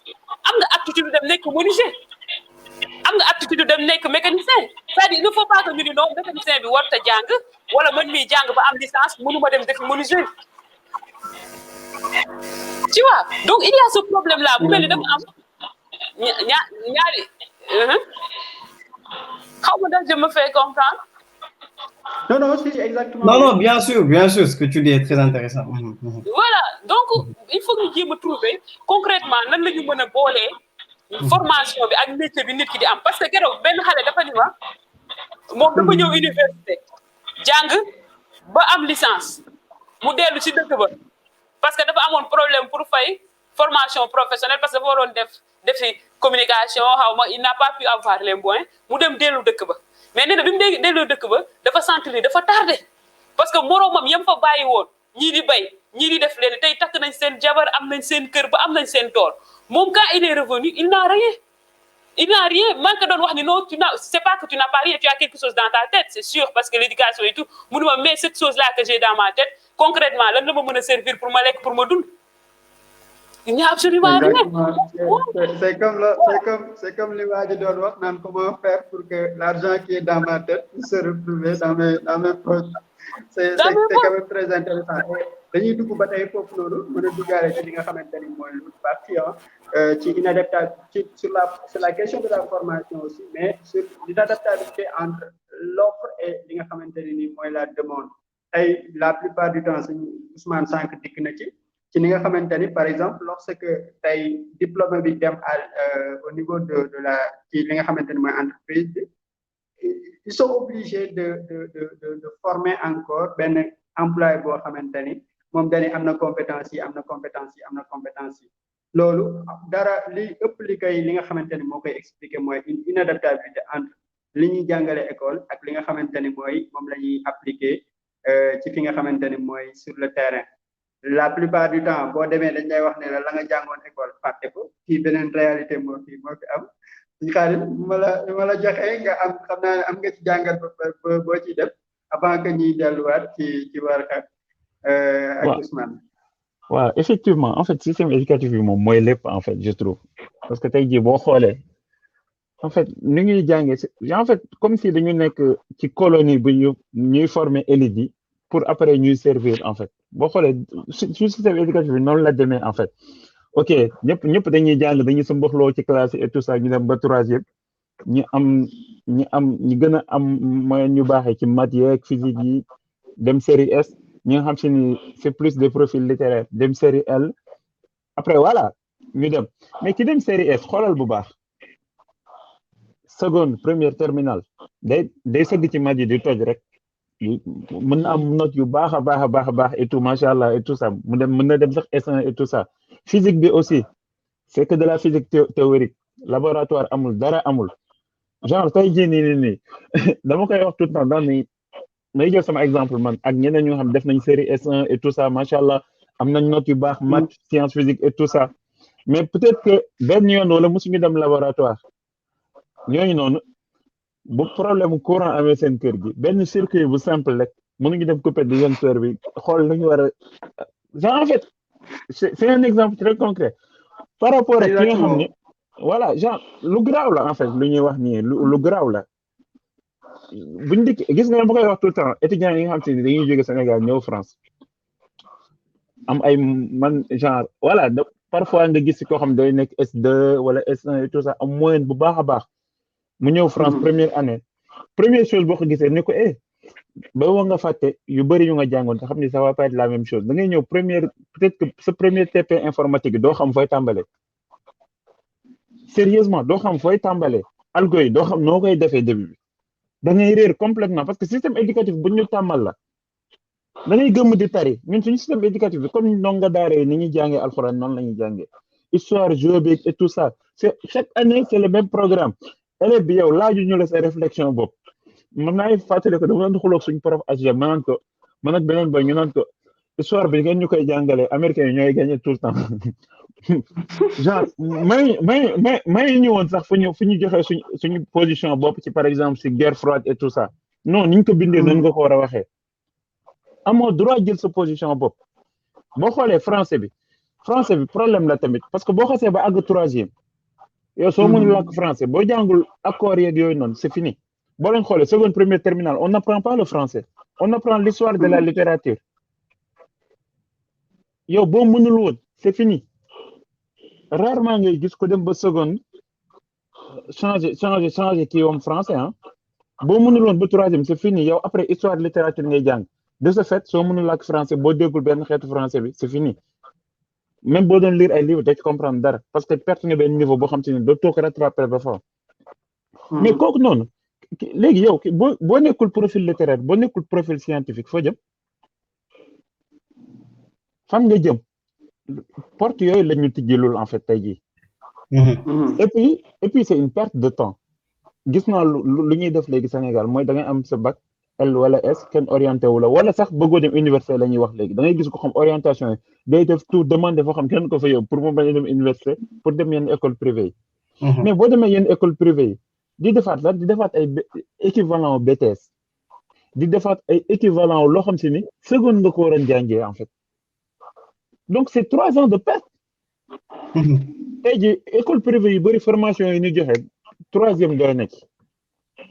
am nga aptitude dem nekk menuisier am nga aptitude dem nekk mécanicien c'est-à-dire il ne faut pas que ñu ni non mécanicien bi warut a jàng wala man mii jàng ba am licence mënuma dem defi menuisier tu vois donc il y a ce problème là bu mel ni dafa am ñaari xaw ma daal je me fais comprendre. Non, si, exactement. Non, bien sûr, ce que tu dis est très intéressant. Voilà, donc il faut que nous trouver concrètement nan la ñu mën a boolee formation bi ak métier bi nit ki di am parce que keroog benn xale dafa ni ma moom dafa ñëw université jàng ba am licence mu dellu ci dëkk ba parce que dafa amoon problème pour fay formation professionnelle parce que dafa waroon defi communication xaw ma il n'a pas pu avoir les moyens mu dem dellu dëkk ba mais nee na bi mu delloo dëkk ba dafa sentir ni dafa tardé parce que moroomam yam fa bàyyi woon ñii di bay ñii di def leen tey takk nañ seen jabar am nañ seen kër ba am nañ seen tool moom quand il est revenu il n'a rien man ka doon wax ni non c'est pas que tu n'as pas rien tu as quelque chose dans ta tête c'est sûr parce que l'éducation et tout mu ne ma mais cette chose là que j'ai dans ma tête concrètement lan la ma mën a servir pour ma lekk pour ma dund il n'y a absolument rien. C'est comme les gens qui doivent voir comment faire pour que l'argent qui est dans ma tête se retrouve dans mes poches. C'est quand même très intéressant. dañuy dugg ba tey foofu noonu mën a duggaale ci li nga xamante ni mooy lu partie ci inadaptabilité sur la question de la formation aussi mais sur l'inadaptabilité entre l'offre et li nga xamante ni mooy la demande tey la plupart du temps suñu Ousmane Sànq dikk na ci ni nga xamante ni par exemple lorsque tey diplôme bi dem au niveau de la ci li nga xamante ni mooy entreprise bi ils sont obligés de former encore benn employé boo xamante ni moom dañuy am na compétence yi loolu dara li ëpp li nga xamante ni moo koy expliquer mooy une inadaptabilité entre li ñuy jàngale école ak li nga xamante ni mooy moom la ñuy appliquer ci fi nga xamante ni mooy sur le terrain la plupart du temps boo demee dañ lay wax ne la nga jàngoon école fàtte ko fii beneen réalité moo fi am ñu xaalis ma la joxee nga am xam naa am nga ci jàngat boo ciy def avant que ñuy delluwaat ci Warkha ak Ousmane. waaw effectivement en fait système éducatif bi moom mooy lépp en fait je trouve parce que tey jii boo xoolee en fait ni ñuy jàngee en fait comme si dañu nekk ci colonie bu ñuy former élite yi pour après ñuy servir en fait boo xoolee su système éducatif bi noonu la demee en fait ok ñëpp dañuy jàng dañuy sa mboxloo ci classe et tout ça ñu dem ba troisième ñi gën a am moyen ñu baaxee ci maths yeeg physique yi dem série S ñi nga xam si ni c'est plus des profils littéraires dem série L après voilà ñu dem mais ki dem série S xoolal bu baax seconde première terminale day sëgg ci maths yi di toj rek mën na am note yu baax a baax et tout macha allah et tout ça mën na dem sax S1 et tout ça physique bi aussi c'est que de la physique théorique laboratoire amul dara amul genre tey jii nii dama koy wax tout le temps dans ni may jël sama exemple man ak ñeneen ñu xam def nañ série S1 et tout ça macha allah am nañ note yu baax maths science physique et tout ça mais peut-être que benn yoon wala mosuñu dem laboratoire ñooñu noonu bu problème courant amee seen kër gi benn circuit bu simple rek mënuñu dem couper disjoncteur bi xool nañu war a genre en fait c'est un exemple très concret par rapport ak ki nga xam ne voilà genre lu garaaw la en fait lu ñuy wax nii lu garaaw la buñ dikk gis nga ma koy wax tout le temps étudiants yi nga xam te ni dañuy jóge Sénégal ñëw France am ay man genre voilà parfois nga gis koo xam day nekk S2 wala S1 et tout ça am moyenne bu baax a baax mu ñëw France première année première chose boo ko gisee ni ko ba wa nga fàtte yu bëri yu nga jàngoon te xam ni ça va pas être la même chose da ngay ñëw peut-être que sa premier TP informatique doo xam fooy tàmbalee sérieusement doo xam fooy tàmbalee algo yi doo xam noo koy defee début bi da ngay réer complètement parce que système éducatif bu ñu tàmmal la da ngay gëmm di tari ñun suñu système éducatif bi comme ndongo daara ni ñuy jàngee alxuraan noonu la ñuy jàngee histoire géographie et tout ça c'est chaque année c'est le même programme élève bi yow laaju ñu la sa réflexion bopp man naa fàttali ko dama doon xuloog suñu prof HG man ak beneen boy ñu naan ko histoire bi ngeen ñu koy jàngalee américains yi ñooy gagné tout le temps genre may ñu woon sax fu ñu joxee suñu position bopp ci par exemple si guerre froide et tout ça non ni ñu ko bindee noonu nga ko war a waxee amoo droit jël sa position bopp boo xoolee français bi français bi problème la tamit parce que boo xasee ba àgg 3e yow soo mënul làkk français boo jàngul accord yeeg yooyu noonu c'est fini boo leen xoolee seconde première terminale on n'apprend pas le français on apprend l'histoire de la littérature yow boo mënul woon c'est fini rarement ngay gis ko dem ba seconde changer kii wam français ah boo mënul woon ba 3e c'est fini yow après histoire littérature ngay jàng de ce fait soo mënul làkk français boo déggul benn xeetu français bi c'est fini même boo doon lire ay livres doo ci comprendre dara parce que perte nga benn niveau boo xam te ne doo toog rattraper ba fort mais kooku noonu léegi yow boo nekkul profil littéraire boo nekkul profil scientifique foo jëm fan nga jëm porte yooyu la ñu tijjilul en fait tey jii et puis c'est une perte de temps gis naa lu ñuy def léegi Sénégal mooy da ngay am sa bac L wala S kenn orienté wu la wala sax bëggoo dem université la ñuy wax léegi da ngay gis ko xam orientation yi day def tout demande foo xam kenn ko fa yóbbu pour mu bañ a dem université pour dem yenn école privée yi mais boo demee yenn école privée yi di defaat ay équivalent BTS di defaat ay équivalent loo xam si ni seconde nga ko war a jàngee en fait donc c'est 3 ans de perte tey ji école privée yu bëri formation yi ñu joxe 3e doy na ci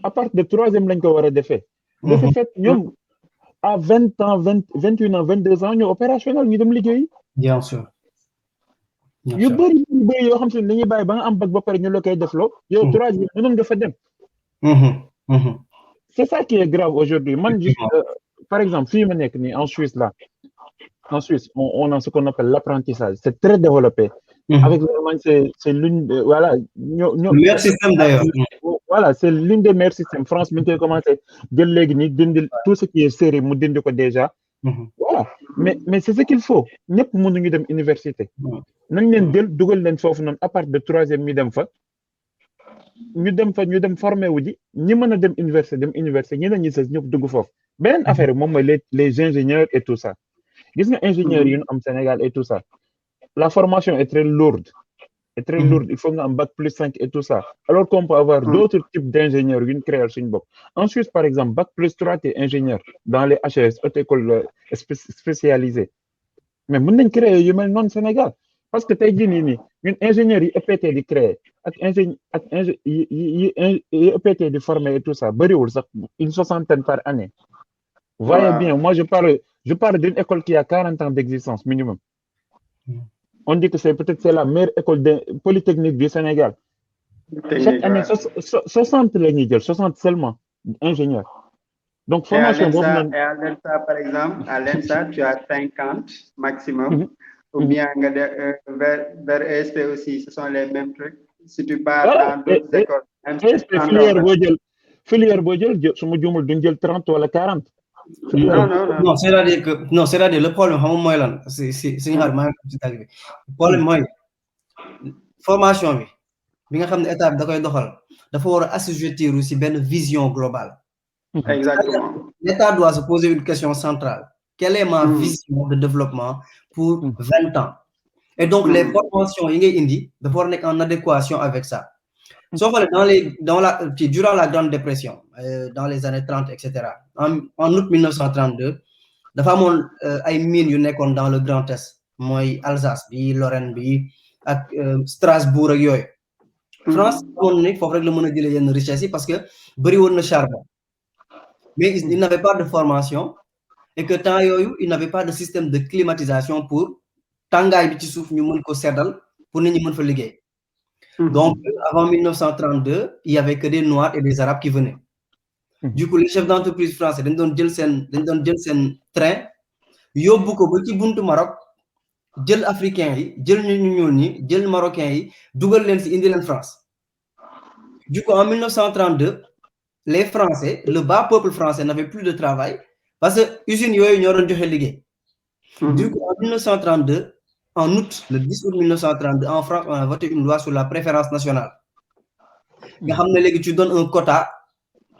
à partir de 3e lañ ko war a defee de ce fait ñoom à 20 ans 21 ans 22 ans ñu opérationnel ñu dem liggéey bien sûr yu bëri yoo xam si ne dañuy bàyyi ba nga am bac ba pare ñu la koy defloo yow 3e mënoon nga fa dem c'est ça qui est grave aujourd'hui man par exemple fii ma nekk nii en Suisse là en Suisse on a ce qu'on appelle l'apprentissage c'est très développé avec l'Allemagne c'est l'une voilà le meilleur système d'ailleurs voilà c'est l'une des meilleurs systèmes France mi ngi koy commencé jël léegi nii dindi tout ce qui est série mu dindi ko déjà voilà mais c'est ce qu'il faut ñëpp mënuñu dem université nañ leen jël dugal leen foofu noonu à partir de 3e ñu dem formé wu ji ñi mën a dem université ñeneen ñi sax ñëpp dugg foofu beneen affaire bi moom mooy les ingénieurs et tout ça gis nga ingénieurs yi ñu am Sénégal et tout ça la formation est très lourde il faut nga am bac plus 5 et tout ça alors qu'on peut avoir d'autres types d'ingénieurs yu ñu créer suñu bopp en Suisse par exemple bac plus 3 t'es ingénieur dans les HES haute école spécialisées mais mën nañ créer yu mel noonu Sénégal parce que tey jii nii ñun ingénieurs yi EPT di créer ak yi EPT di former et tout ça bëriwul sax une 60aine par année voyez bien moi je parle d'une école qui a 40 ans d'existence minimum on dit que c'est la meilleure école polytechnique du Sénégal chaque année 60 la ñuy jël 60 seulement ingénieurs donc formation boobu noonu et à l'ENSA par exemple à l'ENSA tu as 50 maximum ou bien nga vers ESP aussi ce sont les mêmes trucs si tu pars dans d'autres écoles ESP filière boo jël su ma juumul duñ jël 30 wala 40 non c'est-à-dire le problème xam nga mooy lan si xaar maa ngi ci tàgg bi problème mooy formation bi nga xam ne état bi da koy doxal dafa war a assujettir aussi benn vision globale exactement l'état doit se poser une question centrale quelle est ma vision de développement pour 20 ans et donc les formations yi ngay indi dafa war a nekk en adéquation avec ça soo xoolee durant la Grande Dépression dans les années 30 etc. en août 1932 dafa amoon ay mines yu nekkoon dans le Grand Est mooy Alsace bi Lorraine bi ak Strasbourg ak yooyu France amoon ni foofu rek la mën a jëlee yenn richesse yi parce que bëri woon na charbon mais il n'avait pas de formation et que temps yooyu il n'avait pas de système de climatisation pour tàngaay bi ci suuf ñu mën ko seddal pour nit ñi mën fa liggéey donc avant 1932 il y avait que des Noirs et des Arabes qui venaient du coup les chefs d'entreprise français dañ doon jël seen train yóbbu ko ba ci buntu Maroc jël africains yi jël ñu ñuul ñi jël marocains yi dugal leen ci indi leen France du coup en 1932 les Français le bas peuple français n'avait plus de travail parce que usines yooyu ñoo doon joxe liggéey du coup en 1932 en août le 10 août 1932 en France on a voté une loi sur la préférence nationale nga xam ne léegi tu donnes un quota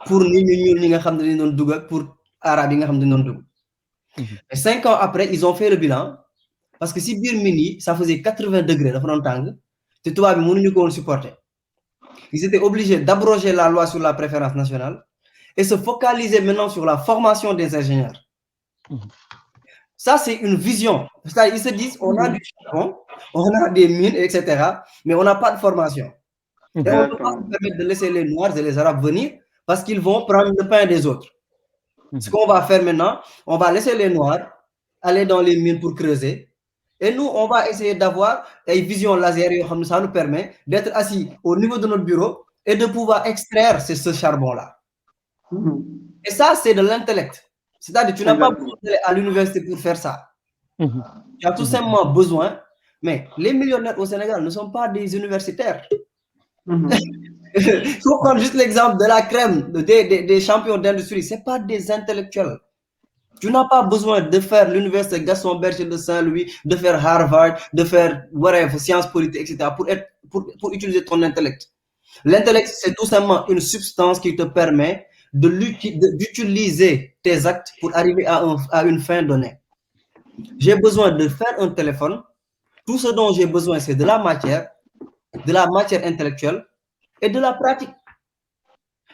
pour nit ñu ñuul ñi nga xam ne dañu doon dugg pour arabes yi nga xam ne dañu doon dugg mais 5 ans après ils ont fait le bilan parce que si biir mine yi ça faisait 80 degrés dafa doon tàng te tubaab bi mënuñu ko woon supporter ils étaient obligés d'abroger la loi sur la préférence nationale et se focaliser maintenant sur la formation des ingénieurs Ça, c'est une vision. C'est-à-dire, ils se disent, on a du charbon, on a des mines, etc., mais on n'a pas de formation. Et on ne peut pas se permettre de laisser les Noirs et les Arabes venir parce qu'ils vont prendre le pain des autres. Ce qu'on va faire maintenant, on va laisser les Noirs aller dans les mines pour creuser. Et nous, on va essayer d'avoir une vision laser, ça nous permet d'être assis au niveau de notre bureau et de pouvoir extraire ce charbon-là. Et ça, c'est de l'intellect. C'est-à-dire, tu n'as pas besoin d'aller à l'université pour faire ça. Tu as tout simplement besoin, mais les millionnaires au Sénégal ne sont pas des universitaires. Il faut prendre juste l'exemple de la crème, des champions d'industrie. Ce n'est pas des intellectuels. Tu n'as pas besoin de faire l'université Gaston Berger de Saint-Louis, de faire Harvard, de faire whatever, sciences politiques, etc. pour utiliser ton intellect. L'intellect, c'est tout simplement une substance qui te permet d'utiliser tes actes pour arriver à une fin donnée. J'ai besoin de faire un téléphone. Tout ce dont j'ai besoin, c'est de la matière intellectuelle et de la pratique.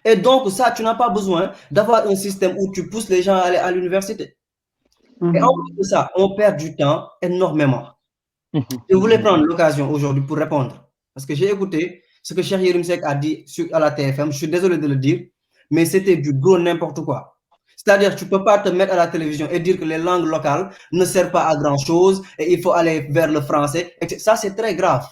Et donc, ça, tu n'as pas besoin d'avoir un système où tu pousses les gens à aller à l'université. Et en plus de ça, on perd du temps énormément. Je voulais prendre l'occasion aujourd'hui pour répondre. Parce que j'ai écouté ce que Cheikh Yérim Seck a dit à la TFM. Je suis désolé de le dire, mais c'était du gros n'importe quoi. C'est-à-dire, tu ne peux pas te mettre à la télévision et dire que les langues locales ne servent pas à grand-chose et il faut aller vers le français. Ça, c'est très grave.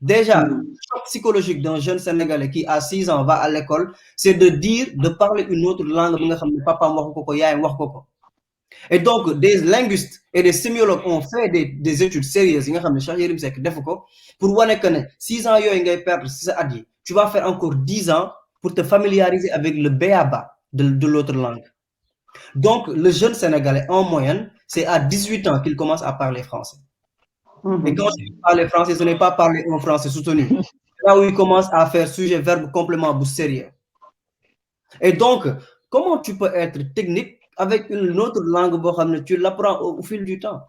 Déjà, le choc psychologique d'un jeune Sénégalais qui, à 6 ans, va à l'école, c'est de parler une autre langue. Et donc, des linguistes et des sémiologues ont fait des études sérieuses pour voir que 6 ans, tu vas faire encore 10 ans pour te familiariser avec le béaba de l'autre langue. Donc, le jeune Sénégalais, en moyenne, c'est à 18 ans qu'il commence à parler français. Et quand il parle français, ce n'est pas parler en français soutenu. Là où il commence à faire sujet, verbe, complément, sérieux. Et donc, comment tu peux être technique avec une autre langue, tu l'apprends au fil du temps.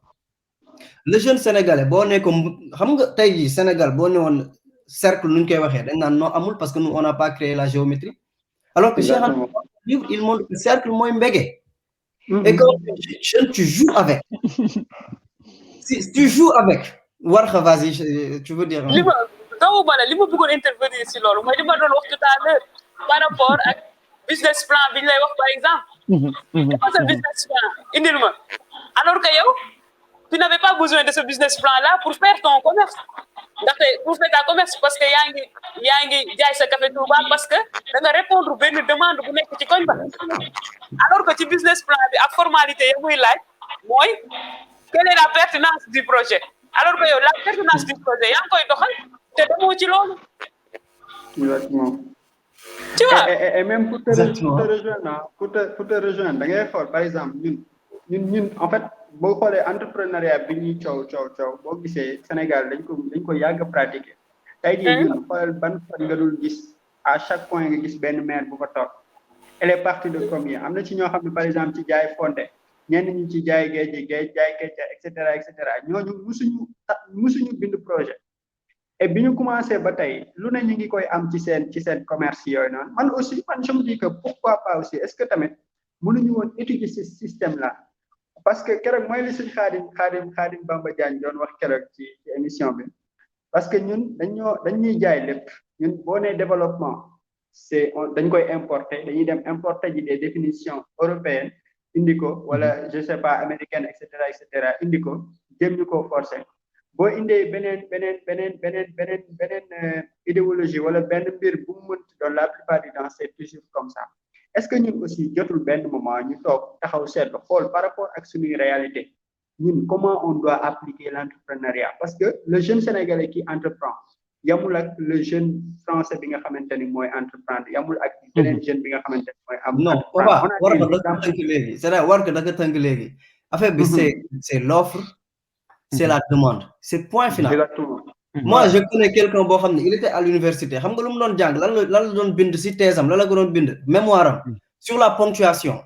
Le jeune Sénégalais, Sénégal, cercle, non, parce que nous, on n'a pas créé la géométrie. Alors que Cheikh livre, il montre le cercle moins mbégué. Et quand tu joues avec, si tu joues avec, vas-y, tu veux dire. Li ma bëggoon intervenir si loolu mooy li ma doon wax tout à l'heure par rapport ak business plan bi ñu lay wax par exemple. Dafa sa business plan indil ma alors que yow tu n'avais pas besoin de ce business plan là pour faire ton commerce. ndaxte pour faire ta commerce parce que yaa ngi jaay sa café Touba parce que da nga répondre benn demande bu nekk ci koñ ba alors que ci business plan bi ak formalité yi muy laaj mooy quelle est la pertinence du projet alors que yow la pertinence du projet yaa ngi koy doxal te demoo ci loolu. Exactement. Tu vois. Et même pour te rejoindre da ngay xool par exemple ñun en fait boo xoolee entrepreneuriat bi ñuy coow boo gisee Sénégal dañ ko yàgg pratiquer. tey jii ñun xoolal ban fan nga dul gis à chaque point nga gis benn maire bu ko toog. elle est partie de combien am na ci ñoo xam ne par exemple ci jaay fonte ñenn ñi ci jaay géej jaay et cetera ñooñu musuñu bind projet. et bi ñu commencé ba tey lu ne ñu ngi koy am ci seen commerce yooyu noonu man je me dis que pourquoi pas aussi est-ce que tamit mënuñu woon étudier ce système là. parce que keroog mooy li suñ Khadim Bamba Diagne doon wax keroog ci émission bi parce que ñun dañuy jaay lépp ñun boo nee développement dañ koy importer dañuy dem importer ji des définitions européennes indi ko wala je sais pas américaine et cetera indi ko jëm ñu ko forcer boo indee beneen idéologie wala benn mbir bu mu mënti doon la plupart du temps c'est toujours comme ça. Est-ce que ñun aussi jotul benn moment ñu toog taxaw seetlu xool par rapport ak suñuy réalité ñun comment on doit appliquer l'entrepreneuriat parce que le jeune sénégalais qui entreprend yamul ak le jeune français bi nga xamante ni mooy entreprendre yamul ak beneen jeune bi nga xamante ni mooy am. Non war que da nga tënk léegi affaire bi c'est l'offre c'est la demande c'est point final. Exactement. Moi je connais quelqu'un boo xam ne il était à l'université xam nga lu mu doon jàng lan la doon bind si thèse am lan la ko doon bind mémoire am sur la ponctuation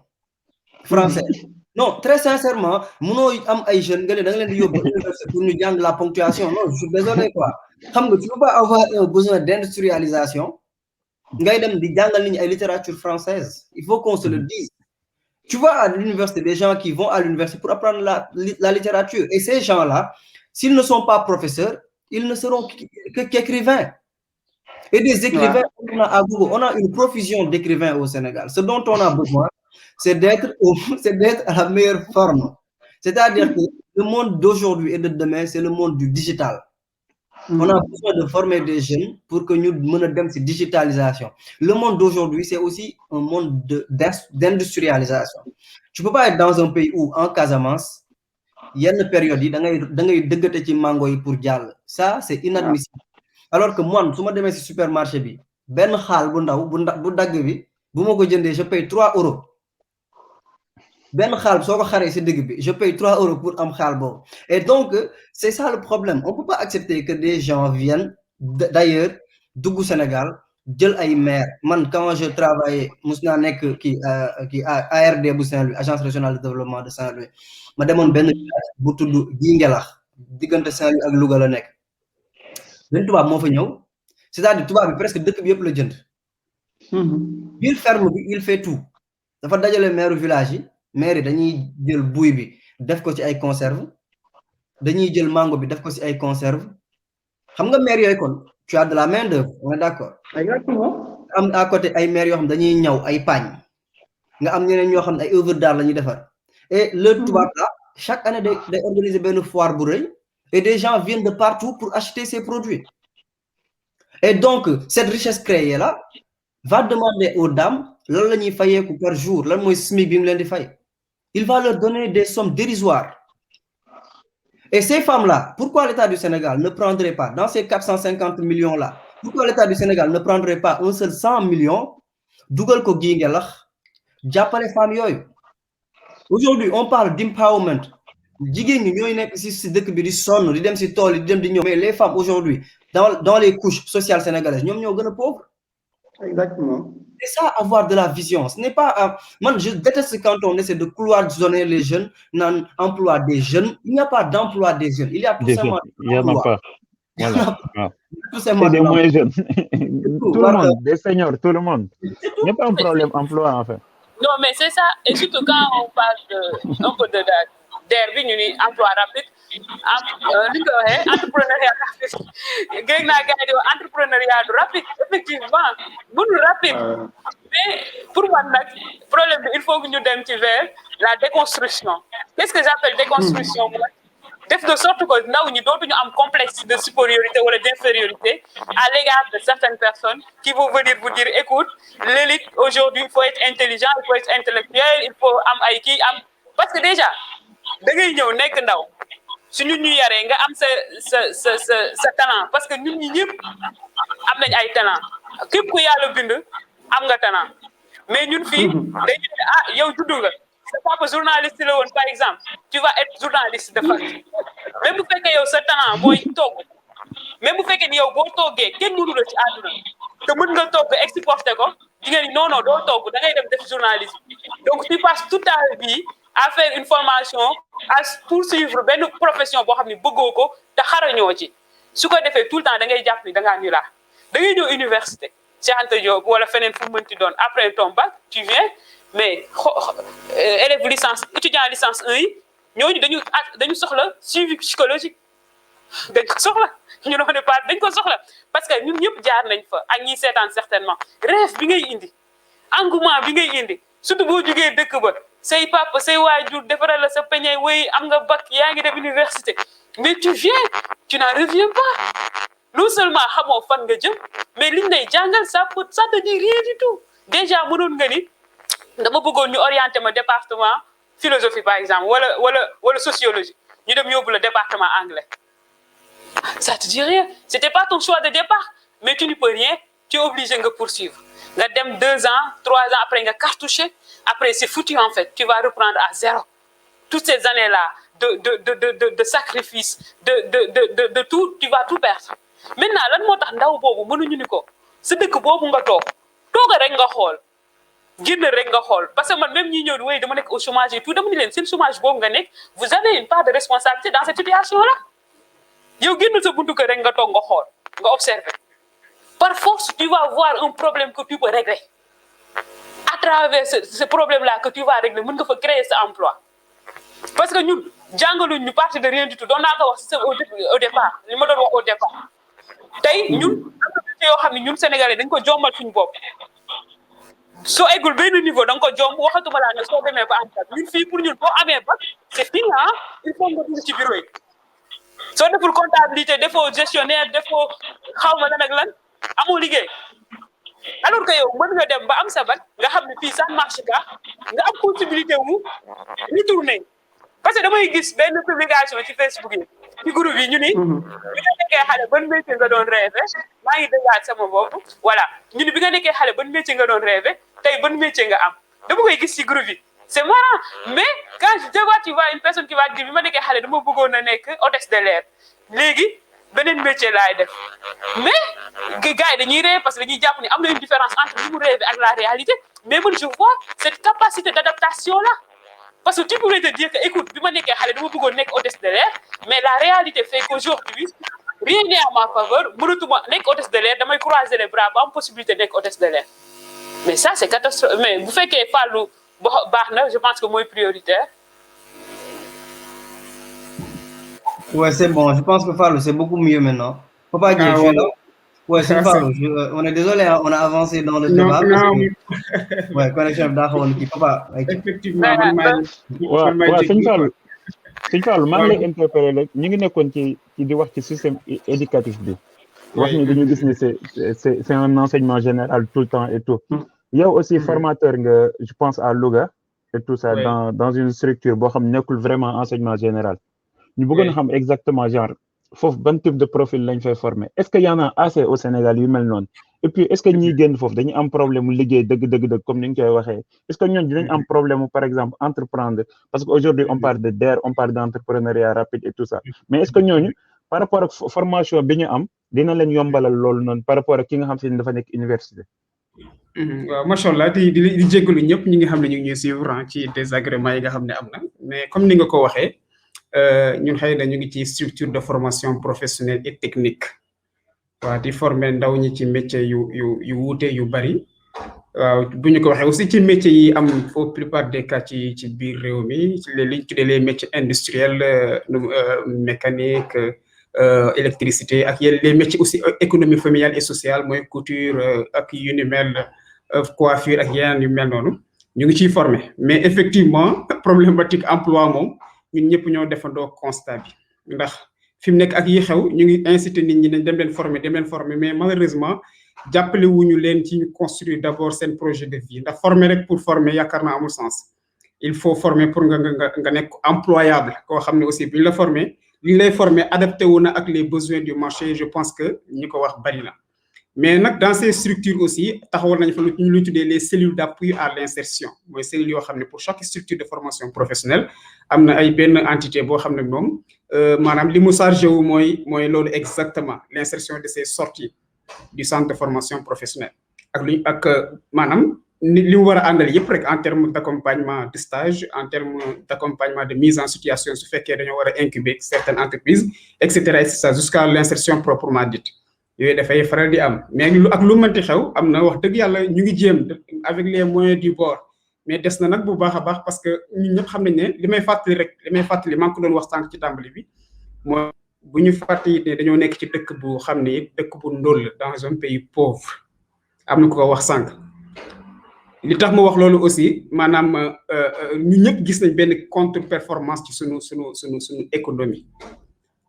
française. Non très sincèrement mënoo am ay jeunes nga ne da nga leen di yóbbu université pour ñu jàng la ponctuation non je suis désolé quoi xam nga tu peux pas avoir un besoin d'industrialisation ngay dem di jàngal nit ñi ay littérature française il faut qu'on se le dise. Tu vois à l'université des gens qui vont à l'université pour apprendre la littérature. Et ces gens-là, s'ils ne sont pas professeurs, ils ne seront qu'écrivains. Et des écrivains, on a une profusion d'écrivains au Sénégal. Ce dont on a besoin, c'est d'être à la meilleure forme. C'est-à-dire que le monde d'aujourd'hui et de demain, c'est le monde du digital. On a besoin de former des jeunes pour que nous menions cette digitalisation. Le monde d'aujourd'hui, c'est aussi un monde d'industrialisation. Tu ne peux pas être dans un pays où, en Casamance, il y a une période, pour dial. Ça, c'est inadmissible. Alors que moi, si je vais au supermarché, ben xal bu ndaw bu dag bi bu mako jëndé je paye 3 €. Ben xal soko xaré ci digg bi je paye 3 € pour am xal bobu. Et donc c'est ça le problème. On peut pas accepter que des gens viennent d'ailleurs du Sénégal jël ay maire. Man quand je travaillais musna nek ki ARD bu Saint-Louis, agence régionale de développement de Saint-Louis. Ma demone ben bu tuddu Guingelax digënté Saint-Louis ak Louga la nek. Ben tuba mo fa ñew. C'est-à-dire tuba bi presque dëkk bi yëpp la jënd. Bir ferme bi il fait tout. Dafa dajale maire village yi, maire yi dañuy jël buy bi def ko ci ay conserve, dañuy jël mango bi def ko ci ay conserve. Xam nga maire yoy kon tu as de la main d'œuvre, on est d'accord. Exactement. Am à côté ay maire yo xam dañuy ñaw ay pagne. Nga am ñeneen ñoo xam ay œuvre d'art lañuy defar. Et le tuba là, chaque année day organiser ben foire bu reuy et des gens viennent de partout pour acheter ces produits. Et donc, cette richesse créée là va demander aux dames, par jour, il va leur donner des sommes dérisoires. Et ces femmes-là, pourquoi l'État du Sénégal ne prendrait pas, dans ces 450 millions-là, pourquoi l'État du Sénégal ne prendrait pas un seul 100 millions, aujourd'hui, on parle d'empowerment. Mais les femmes aujourd'hui, dans les couches sociales sénégalaises, nous sommes pauvres. Exactement. C'est ça, avoir de la vision. Ce n'est pas... moi, je déteste quand on essaie de cloisonner les jeunes, dans l'emploi des jeunes. Il n'y a pas d'emploi des jeunes. Il y a tout simplement... Il n'y en a pas. Voilà. Tout simplement... C'est des moins jeunes. Tout le monde, des seniors, tout le monde. Il n'y a pas un problème emploi, en fait. Non, mais c'est ça. Et surtout quand on parle un peu d'Hervé, emploi rapide, entrepreneuriat rapide. Entrepreneuriat rapide, effectivement. Rapide. Mais pour moi, le problème, il faut que nous donnions vers la déconstruction. Qu'est-ce que j'appelle déconstruction? De sorte que nous avons un complexe de supériorité ou d'infériorité à l'égard de certaines personnes qui vont venir vous dire, écoute, l'élite aujourd'hui, il faut être intelligent, il faut être intellectuel, il faut parce que déjà, si nous n'y arrivons pas, ce talent, parce que nous n'y avons pas talent. Qui peut y aller le but, am talent. Mais nous filles, c'est pas que journaliste par exemple, tu vas être journaliste de fac. Même vous faites que yow sa talent mooy togg même bu fekkee ni yow boo toggee kenn mënu la ci àdduna te mën nga togg exporter ko jigéen ñi non doo togg da ngay dem def journalisme. Donc tu passes toute ta vie à faire une formation à poursuivre benn profession boo xam ne bëggoo ko te xarañoo ci su ko defee tout le temps da ngay jàpp ni da ngaa nulaa da ngay ñëw université Cheikh Anta Diop wala feneen fu mu mënti doon après ton bac tu viens mais élève licence étudiant licence 1 yi ñooñu dañu soxla suivi psychologique dañ ko soxla ñu ne pas dañ ko soxla parce que ñun ñëpp jaar nañ fa ak ñi seetaan certainement rêve bi ngay indi engouement bi ngay indi surtout boo jógee dëkk ba say papa say waajur defaral la sa peñe way am nga bac yaa ngi dem université mais tu viens tu n'en reviens pas non seulement xamoo fan nga jëm mais liñ lay jàngal ça te dit rien du tout déjà mënoon nga ni dama bëggoon ñu orienter ma département philosophie par exemple wala sociologie ñu dem yóbbu le département anglais ça te dit rien c'était pas ton choix de départ mais tu n'y peux rien tu es obligé de poursuivre nga dem 2 ans 3 ans après nga cartouché après c'est foutu en fait tu vas reprendre à zéro toutes ces années là de sacrifice de tout tu vas tout perdre maintenant lan moo tax ndaw boobu mënuñu ni ko sa dëkk boobu nga tooga rek nga xool génn rek nga xool parce que man même ñi ñëw di wéy dama nekk au chômage et tout dama ni leen seen chômage boobu nga nekk vous avez une part de responsabilité dans cette situation là yow génn sa buntu kër rek nga toog nga xool nga observer par force tu vas voir un problème que tu peux régler à travers ce problème-là que tu vas régler mën nga fa créer sa emploi parce que ñun jàngaluñ ñu parti de rien du tout doon naa ko wax au départ li ma doon wax au départ tey ñun am na métier yoo xam ne ñun Sénégalais dañ ko jommal suñu bopp soo eggul benn niveau da nga ko jomb waxatuma laa ne soo demee ba am bac ñun fii pour ñun boo amee bac c'est fini il faut nga dugg ci bureau yi soo deful comptabilité defoo gestionnaire defoo xaw ma lan ak lan amoo liggéey alors que yow mën nga dem ba am sa bac nga xam ne fii ça marche pas nga am possibilité wu ñu tourner parce que damay gis benn publication ci Facebook yi ci groupe yi ñu ni bi nga nekkee xale ban métier nga doon rêvé maa ngi dëggaat sama bopp voilà ñu ni bi nga nekkee xale ban métier nga doon rêvé tey ban métier nga am dama koy gis ci groupe yi c'est marrant mais quand je vois tu vois une personne qui va dire bi ma nekkee xale dama bëggoon a nekk hôtesse de l'air léegi beneen métier laay def mais gars yi dañuy rêve parce que dañuy jàpp ni am na une différence entre li mu rêve ak la réalité mais man je vois cette capacité d'adaptation là parce que tu pourrais te dire que écoute bi ma nekkee xale dama bëggoon nekk hôtesse de l'air mais la réalité fait qu'aujourd'hui rien n'est à ma faveur mënatuma nekk hôtesse de l'air damay croiser les bras ba am possibilité nekk hôtesse de l'air mais ça c'est catastrophe mais bu fekkee Fallou baax na je pense que mooy prioritaire. Ouais, c'est bon. Je pense que Fallou, c'est beaucoup mieux maintenant. Faut pas dire, je suis là. Ouais, c'est Fallou. On est désolé, hein, on a avancé dans le débat. Ouais, connexion d'accord, on papa. Effectivement, Sëñ Fallou maa ngi lay interpellé rek ñu ngi nekkoon ci di wax ci système éducatif bi. wax ni dañu gis ni c'est un enseignement général tout le temps et tout. yow aussi formateur nga je pense à Louga et tout ça dans une structure boo xam nekkul vraiment enseignement général. ñu bëggoon a xam exactement genre foofu ban type de profil lañ fay former est-ce que y en a assez au Sénégal yu mel noonu et puis est-ce que ñiy génn foofu dañuy am problème mu liggéey dëgg comme ni nga koy waxee est-ce que ñooñu dinañ am problème par exemple entreprendre parce que aujourd'hui on parle de DER on parle d'entrepreneuriat rapide et tout ça mais est-ce que ñooñu par rapport ak formation bi ñu am dina leen yombalal loolu noonu par rapport ak ki nga xam si ne dafa nekk université. waaw macha allah di jégalu ñëpp ñi nga xam ne ñu ngi ñuy suivre ci désagrément yi nga xam ne am na mais comme ni nga ko waxee. ñun xëy na ñu ngi ci structure de formation professionnelle et technique waaw di former ndaw ñi ci métier yu wuute yu bari waaw bu ñu ko waxee aussi ci métier yi am au plupart des cas ci biir réew mi ci li ñu tuddee les métiers industriels mécanique électricité ak les métiers aussi économie familiale et sociale mooy couture ak yu ni mel coiffure ak yeneen yu mel noonu ñu ngi ciy former mais effectivement problématique emploi moom ñun ñëpp ñoo defandoo constat bi ndax fi mu nekk ak yi xew ñu ngi inciter nit ñi ne dem leen former mais malheureusement jàppale wuñu leen ci ñu construire d'abord seen projet de vie ndax former rek pour former yaakaar naa amul sens il faut former pour nga nekk employable koo xam ne aussi bu ñu la former li ñu lay former adapté wu na ak les besoins du marché je pense que ñi ko wax bari na mais nag dans ces structures aussi taxawal nañ fa lu tuddee les cellules d'appui à l'insertion mooy cellules yoo xam ne pour chaque structure de formation professionnelle am na ay benn entité boo xam ne moom maanaam li mu chargé wu mooy loolu exactement l'insertion de ces sorties du centre de formation professionnelle ak maanaam li mu war a àndal yëpp rek en termes d'accompagnement de stage en termes d'accompagnement de mise en situation su fekkee dañoo war a incuber certaines entreprises et cetera jusqu'à l'insertion proprement dite yooyu dafay faral di am mais ak lu mënti xew am na wax dëgg yàlla ñu ngi jéem avec les moyens du bord mais des na nag bu baax a baax parce que ñun ñëpp xam nañ ne li may fàttali maa ngi ko doon wax sànq ci tàmbali bi mooy bu ñu fàttali ne dañoo nekk ci dëkk bu xam ne dëkk bu ndóol dans un pays pauvre am na ko wax sànq li tax ma wax loolu aussi maanaam ñu ñëpp gis nañ benn contre-performance ci sunu économie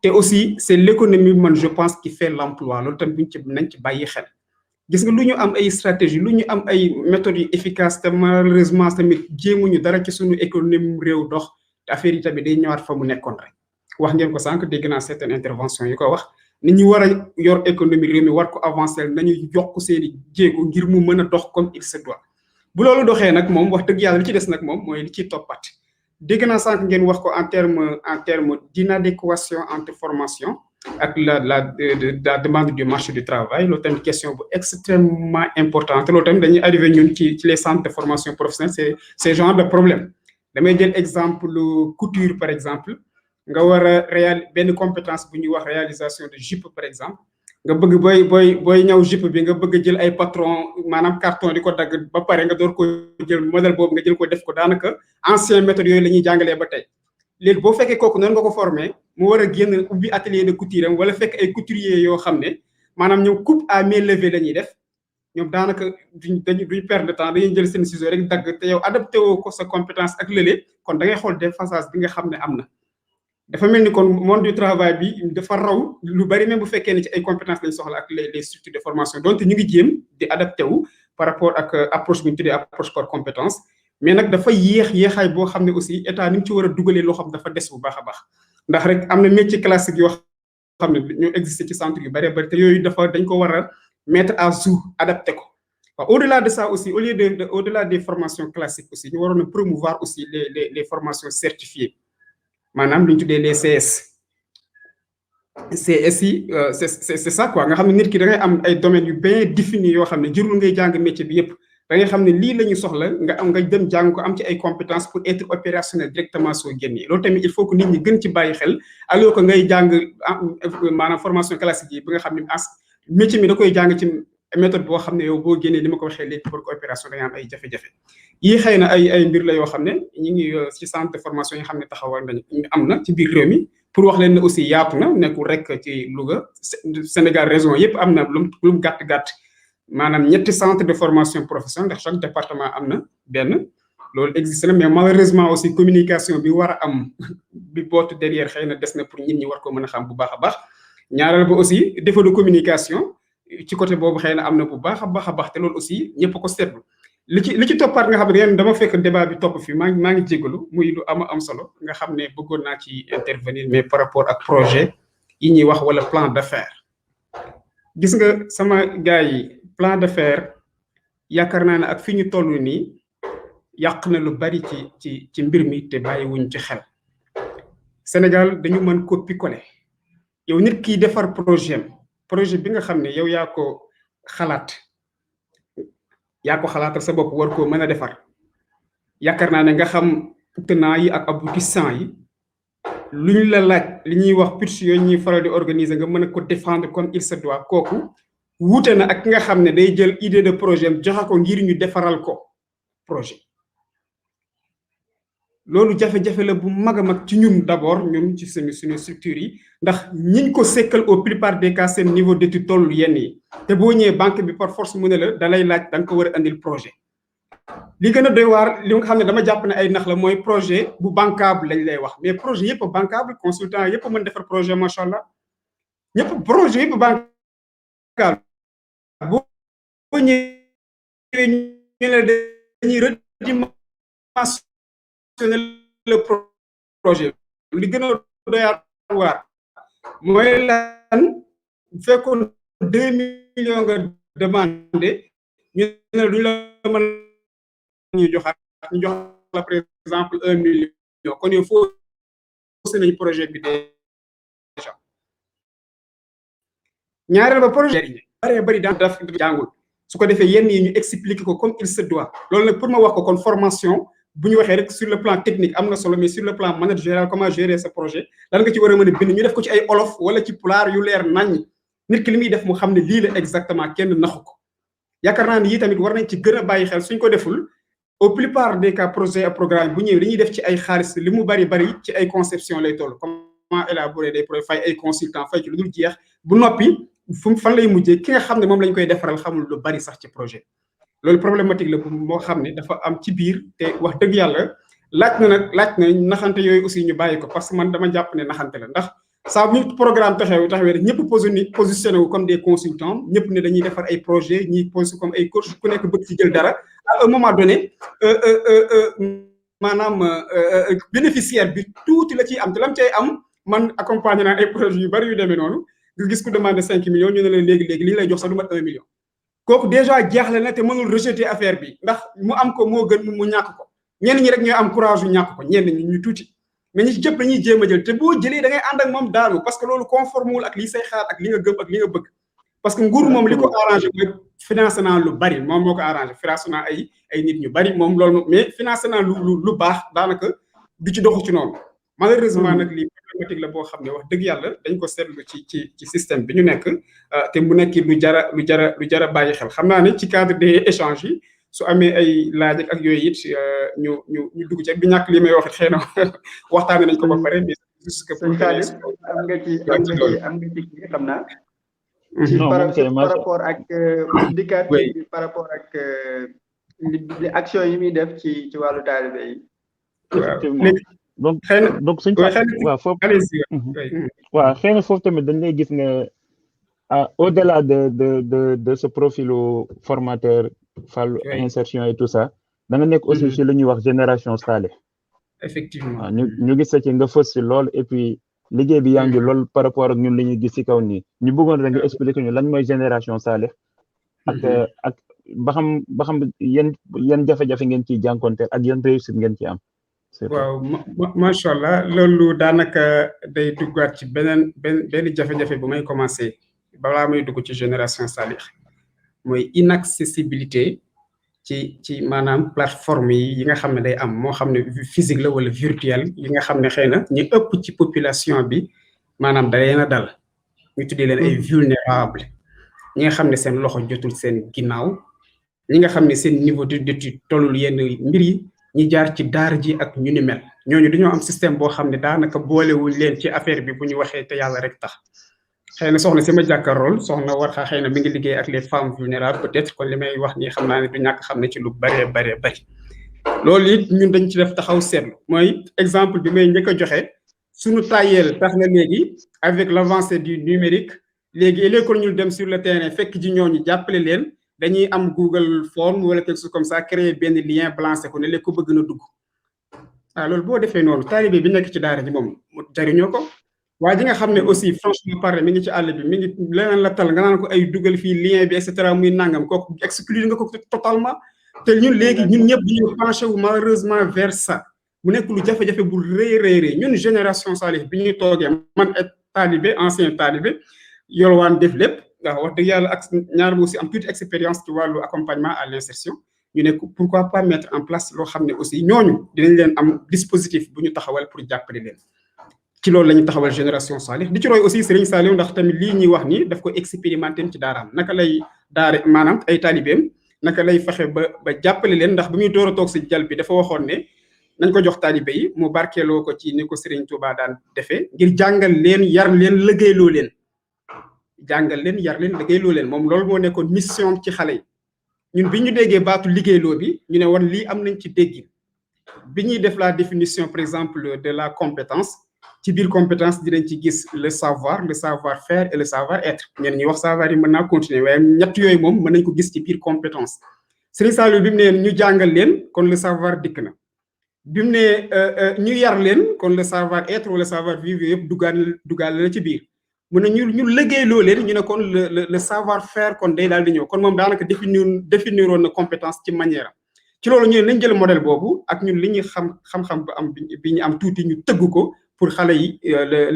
te aussi c'est l'économie man je pense qui fait l'emploi loolu tam buñ ci nañ ci bàyyi xel gis nga lu ñu am ay stratégie lu ñu am ay méthodes yu efficaces te malheureusement tamit jéemuñu dara ci sunu économie réew dox te affaire yi tamit day ñëwaat fa mu nekkoon rek wax ngeen ko sànq dégg naa certaines interventions yu ko wax ni ñu war a yor économie réew mi war ko avancer nañu yokk seeni jéego ngir mu mën a dox comme il se doit bu loolu doxee nag moom wax dëgg yàlla li ci des nag moom mooy li ciy toppat dégg naa sànq ngeen wax ko en terme d'inadéquation entre formation ak la demande du marché du travail loolu tamit question bu extrêmement importante loolu tamit dañuy arrivé ñun ci les centres de formation professionnelle c'est genre de problème damay jël exemple couture par exemple nga war a benn compétence bu ñuy wax réalisation de jupe par exemple nga bëgg boy ñaw jupe bi nga bëgg jël ay patron manam carton diko dag ba paré nga door ko jël modèle bobu nga jël ko def ko danaka ancien méthode yoy lañuy jangalé ba tay légui bo féké koku non nga ko former mu wara génn ubbi atelier de couture wala fekk ay couturier yo xamné manam ñew coupe à main levée lañuy def ñom danaka duñ perdre de temps dañuy jël sen ciseau rek dag té yow adapté wo ko sa compétence ak lélé kon da ngay xol déphasage bi nga xamné amna dafa melni kon monde du travail bi dafa raw lu bari même bu fekké ni ci ay compétences lañ soxla ak les structures de formation donc ñu ngi jëm di adapté wu par rapport ak approche bu ñu tuddee approche par compétence mais nak dafa yéexay bo xamné aussi état ni ci wara dugalé lo xam dafa dess bu baaxa baax ndax rek amna métier classique yo xamné ñu existé ci centre yu bari bari té yoyu dafa dañ ko wara mettre à jour adapté ko au-delà de ça aussi au-delà des formations classiques aussi ñu waroon promouvoir aussi les formations certifiées manam luñ tuddé les CS CSI c'est ça quoi nga xamné nit ki da ngay am ay domaines yu bien définis yo xamné jërul ngay jàng métier bi yépp da ngay xamné li lañu soxla nga am nga dem jàng ko am ci ay compétences pour être opérationnel directement soo génnee loolu tamit il faut que nit ñi gën ci bàyyi xel alors que ngay jàng manam formation classique yi bi nga xamné métier mi da koy jàng ci méthode boo xam ne yow boo génnee li ma ko waxee léegi pour coopération da nga am ay jafe-jafe yii xëy na ay mbir la yoo xam ne ñu ngi ci centre de formation yi xam ne taxawal nañ am na ci biir réew mi pour wax leen ne aussi yaatu na nekkul rek ci Louga Sénégal région yëpp am na lu mu gàtt-gàtt maanaam ñetti centre de formation professionnelle ndax chaque département am na benn loolu existe na mais malheureusement aussi communication bi war a am bi bootu derrière xëy na des na pour nit ñi war ko mën a xam bu baax a baax ñaareel ba aussi défaut de communication ci côté bobu xeyna amna bu baaxa baax té lool aussi ñepp ko sétlu li ci toppat nga xamné dama fekk débat bi top fi ma ngi jégalu muy lu am solo nga xamné bëggon na ci intervenir mais par rapport ak projet yi ñi wax wala plan d'affaires gis nga sama gaay plan d'affaires yakarna na ak fiñu tollu ni yaq na lu bari ci mbir mi té bayyi wuñ ci xel Sénégal dañu mën copie coller yow nit ki défar projet bi nga xamné yow ya ko xalaatal sa bop war ko mëna défar yakarna né nga xam tenants yi ak aboutissants yi luñ la laaj li ñuy wax pitch yo ñuy faral di organiser nga mëna ko défendre comme il se doit koku wuté na ak nga xamné day jël idée de projet joxa ko ngir ñu défaral ko projet lolu jafé-jafé la bu maga mag ci ñun d'abord ñun ci suñu structure yi ndax ñiñ ko sékkal au plupart des cas sen niveau d'étude toll yenn yi té bo ñëw banque bi par force mu ne la da lay laaj da nga ko wara andil projet li gëna doy war li nga xamné dama japp né ay nax la moy projet bu bancable lañ lay wax mais projet yépp bancable consultant yépp mën défar projet machallah ñëpp projet yépp bancable bo ñëw ñu la dañuy redimensionner le projet li gëna doyar waar mooy lan fekkoon 2 millions nga demandé ñu ne duñ la mën ñu joxaat ñu jox la par exemple 1 million kon yow foo nañ projet bi déjà ñaareel ba projet bari dans daf jàngul su ko defee yenn yi ñu expliquer ko comme il se doit loolu nag pour ma wax ko kon formation bu ñu waxee rek sur le plan technique am na solo mais sur le plan managérial comment gérer ce projet lan nga ci war a mën a bind ñu def ko ci ay olof wala ci pulaar yu leer nañ nit ki li muy def mu xam ne lii la exactement kenn naxu ko yaakaar naa ni yii tamit war nañ ci gën a bàyyi xel suñ ko deful au plupart des cas projet ak programme bu ñëwee dañuy def ci ay xaalis li mu bari ci ay conception lay toll comment élaborer des projets fay ay consultants fay ci lu dul jeex bu noppi fu fan lay mujjee ki nga xam ne moom lañ koy defaral xamul lu bari sax ci projet loolu problématique la moo xam ne dafa am ci biir te wax dëgg yàlla laaj na naxante yooyu aussi ñu bàyyi ko parce que man dama jàpp ne naxante la ndax saa bu ñu programme taxawee rek ñëpp positionné wu comme des consultants ñëpp ne dañuy defar ay projets ñi positionné comme ay coach ku nekk bëgg ci jël dara à un moment donné maanaam bénéficiaire bi tuuti la ciy am te lam cay am man accompagné naa ay projets yu bari yu demee noonu nga gis ku demandé 5 millions ñu ne la léegi li lay jox sax du mat 1 million kooku déjà jeexle na te mënul rejeter affaire bi ndax mu am ko moo gën mu ñàkk ko ñenn ñi rek ñooy am courage yu ñàkk ko ñenn ñi ñu tuuti mais ñi ci jëpp dañuy jéem a jël te boo jëlee da ngay ànd ak moom daanu parce que loolu conforme wul ak li say xalaat ak li nga gëm ak li nga bëgg parce que nguur moom li ko arrangé mooy financé naa lu bari moom moo ko arrangé financé naa ay nit ñu bari moom loolu mais financé naa lu baax daanaka du ci doxu ci noonu malheureusement nag lii problématique la boo xam ne wax dëgg yàlla dañ ko seetlu ci système bi ñu nekk te mu nekk lu jara bàyyi xel xam naa ne ci cadre des échanges yi su amee ay laaj ak yooyu it ñu dugg ci ak bi ñàkk li may wax xëy na waxtaane nañ ko ba pare mais juste que am nga ci xam naa par rapport ak dikkaat par rapport ak li action yi muy def ci wàllu taalibe yi donc suñ waaw foofu waaw xëy na foofu tamit dañ lay gis ne au-delà de ce profilu formateur fàllu insertion et tout ça da nga nekk aussi ci lu ñuy wax génération Salih effectivement waaw ñu gis sa ci nga fës ci lool et puis liggéey bi yaa ngi lool par rapport ak ñun li ñuy gis ci kaw nii ñu bëggoon rek nga expliquer ñu lan mooy génération Salih ak ba xam yan jafe-jafe ngeen ciy jànkonteel ak yan réussite ngeen ci am waaw macha allah loolu daanaka day duggaat ci benn jafe-jafe bu may commencé balaa may dugg ci génération Salih mooy inaccessibilité ci maanaam plateforme yi nga xam ne day am moo xam ne physique la wala virtuel yi nga xam ne xëy na ñu ëpp ci population bi maanaam da leen a dal ñu tuddee leen ay vulnérable ñi nga xam ne seen loxo jotul seen ginnaaw ñi nga xam ne seen niveau d'étude tollul yenn mbir yi ñi jaar ci daara ji ak ñu ni mel ñooñu dañoo am système boo xam ne daanaka boolewul leen ci affaire bi bu ñu waxee te yàlla rek tax xëy na soxna si ma jàkkaarlool soxna war xaa xëy na mi ngi liggéey ak les femmes vulnérables peut-être kon li may wax nii xam naa ne du ñàkk xam ne ci lu bari loolu it ñun dañ ci def taxaw seetlu mooy exemple bi may njëkk a joxe suñu tayeel tax na léegi avec l'avancée du numérique léegi école ñu dem sur le terrain fekk ji ñooñu jàppale leen dañuy am Google Form wala quelque chose comme ça créer benn lien balancé ko ne léegi ko bëgg na dugg loolu boo defee noonu taalibe bi nekk ci daara ji moom jariñoo ko waaye ji nga xam ne aussi franchement parlé mi ngi ci àll bi mi ngi leneen la tal nga naan ko ay dugal fii lien bi et cetera muy nangam kooku exclure nga ko totalement te ñun léegi ñun ñëpp ñu penché wu malheureusement vers ça mu nekk lu jafe-jafe bu rëy ñun génération Salih bi ñuy toogee man ak taalibe ancien taalibe yolwaan def lépp waaw wax dëgg yàlla ak ñaar bu aussi am toute expérience ci wàllu accompagnement à l'insertion ñu ne pourquoi pas mettre en place loo xam ne aussi ñooñu dinañ leen am dispositif bu ñu taxawal pour jàppale leen ci loolu la ñu taxawal génération Salih di ci roy aussi Serigne Saliou ndax tamit lii ñuy wax ni daf ko expérimenté ci daaraam naka lay daare maanaam ay taalibeem naka lay fexe ba jàppale leen ndax ba muy door a toog si jal bi dafa waxoon ne nañ ko jox taalibe yi mu barkeeloo ko ci ni ko Serigne Touba daan defee ngir jàngal leen yar leen liggéeyloo leen moom loolu moo nekkoon mission ci xale yi ñun bi ñu déggee baatu liggéeyloo bi ñu ne woon lii am nañ ci déggi bi ñuy def la définition par exemple de la compétence ci biir compétence dinañ ci gis le savoir-faire et le savoir-être ñenn ñi wax savoir yi mën naa continuer waaye ñett yooyu moom mën nañ ko gis ci biir compétence Serigne Saliou bi mu ne ñu jàngal leen kon le savoir dikk na bi mu ne ñu yar leen kon le savoir-être wala savoir-vivre yëpp dugaal la ci biir mu ne ñu liggéeyloo leen ñu ne kon le savoir-faire kon day daal di ñëw kon moom daanaka définiroon na compétence ci manière ci loolu ñu ne nañ jël modèle boobu ak ñun li ñuy xam-xam ba am bi ñu am tuuti ñu tëgg ko pour xale yi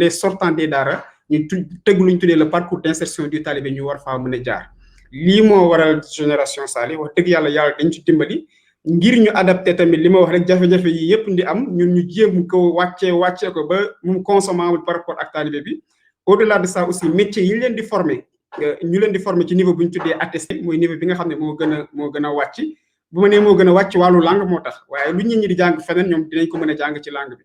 les sortants des daara ñu tëgg lu ñu tuddee le parcours d'insertion du talibé ñu war faa mën a jaar lii moo waral génération Salih wax dëgg yàlla dañ ci dimbali ngir ñu adapté tamit li ma wax rek jafe-jafe yi yëpp ndi am ñun ñu jéem ko wàccee ko ba mu consommable par rapport ak talibé bi au-delà de ça aussi métier yi leen di former ci niveau bu ñu tuddee attesté mooy niveau bi nga xam ne moo gën a wàcc bu ma nee moo gën a wàcc wàllu langue moo tax waaye lu nit ñi di jàng feneen ñoom dinañ ko mën a jàng ci langue bi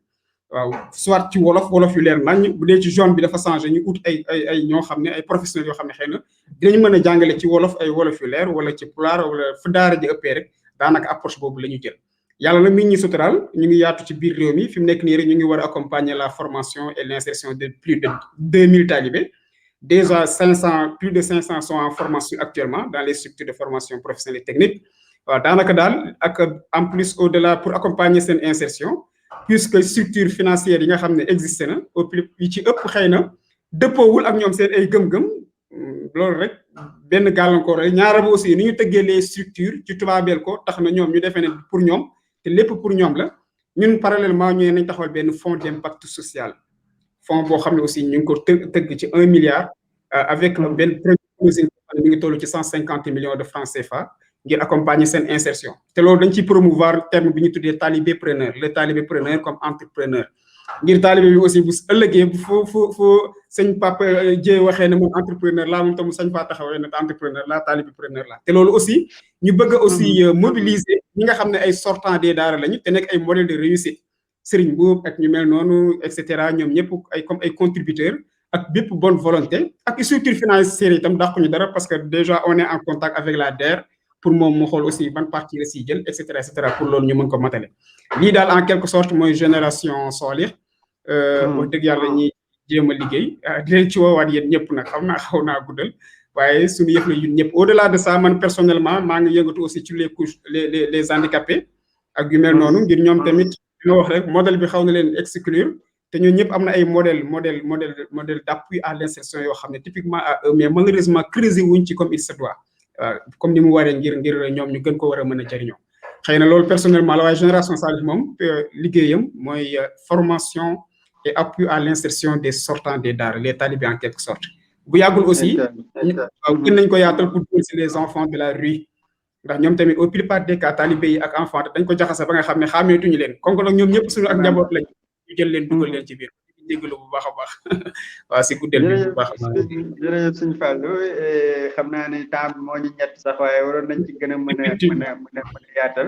waaw soit ci wolof yu leer nañ bu dee ci zone bi dafa changé ñu ut ay ñoo xam ne ay professionnels yoo xam ne xëy na dinañ mën a jàngale ci wolof ay wolof yu leer wala ci pulaar wala fu daara ji ëppee rek daanaka approche boobu la ñu jël yàlla na mi ngi suturaal ñu ngi yaatu ci biir réew mi fi mu nekk nii rek ñu ngi war a accompagner la formation et l'insertion de plus de 2000 talibés déjà plus de 500 sont en formation actuellement dans les structures de formation professionnelle et technique waaw daanaka daal ak en plus au-delà pour accompagner seen insertion puisque structure financière yi nga xam ne existé na au plus yi ci ëpp xëy na dëppoowul ak ñoom seen ay gëm-gëm loolu rek benn gàllankoor rek ñaareel aussi ni ñu tëggee les structures ci tubaabeel ko tax na ñoom ñu defee ne pour ñoom te lépp pour ñoom la ñun parallèlement ñu ne nañ taxawal benn fonds d'impact social fonds boo xam ne aussi ñu ngi ko tëgg ci 1 milliard avec benn projet mi ngi toll ci 150 millions de francs CFA ngir accompagner seen insertion te loolu dañ ciy promouvoir terme bi ñu tuddee talibé preneur le talibé preneur comme entrepreneur ngir taalibe bi aussi bu ëllëgee bu fu sëñ Papa Dieye waxee ne moom entrepreneur laa moom tam sañ faa taxawee ne entrepreneur laa talibipreneur laa te loolu aussi ñu bëgg aussi mobiliser ñi nga xam ne ay sortants des daara lañu te nekk ay modèle de réussite Serigne Mboup ak ñu mel noonu et cetera ñoom ñëpp comme ay contributeurs ak bépp bonne volonté ak structure financière itam dàquñu dara parce que déjà on est en contact avec la DER pour moom mu xool aussi ban partie la siy jël et cetera pour loolu ñu mën ko matale lii daal en quelque sorte mooy génération Solih wax dëgg yàlla ñi jéem a liggéey di leen ci woowaat yéen ñëpp nag xaw naa guddal waaye suñu yëf la ñun ñëpp au delà de ça man personnellement maa ngi yëngatu aussi ci les couches les handicapés ak yu mel noonu ngir ñoom tamit dina wax rek modèle bi xaw na leen exclure te ñun ñëpp am na ay modèle d'appui à l'insertion yoo xam ne typiquement à eux mais malheureusement creuser wuñ ci comme il se doit comme ni mu waree ngir ñoom ñu gën ko war a mën a jëriñoo xëy na loolu personnellement la waaye génération Salih moom liggéeyam mooy formation et appui à l'insertion des sortants des daara les talibés en quelque sorte bu yàggul aussi waaw gën nañ ko yaatal pour aussi les enfants de la rue ndax ñoom tamit au plupart des cas talibé yi ak enfants dañ ko jaxase ba nga xam ne xàmmeetuñu leen comme que nag ñoom ñëpp suñu ak njaboot lañ ñu jël leen dugal leen ci biir jégalu bu baax a baax waaw si guddel bi bu baax a baax jërëjëf sëñ Fallou xam naa ne temps moo ñu ñett sax waaye waroon nañ ci gën a mën a yaatal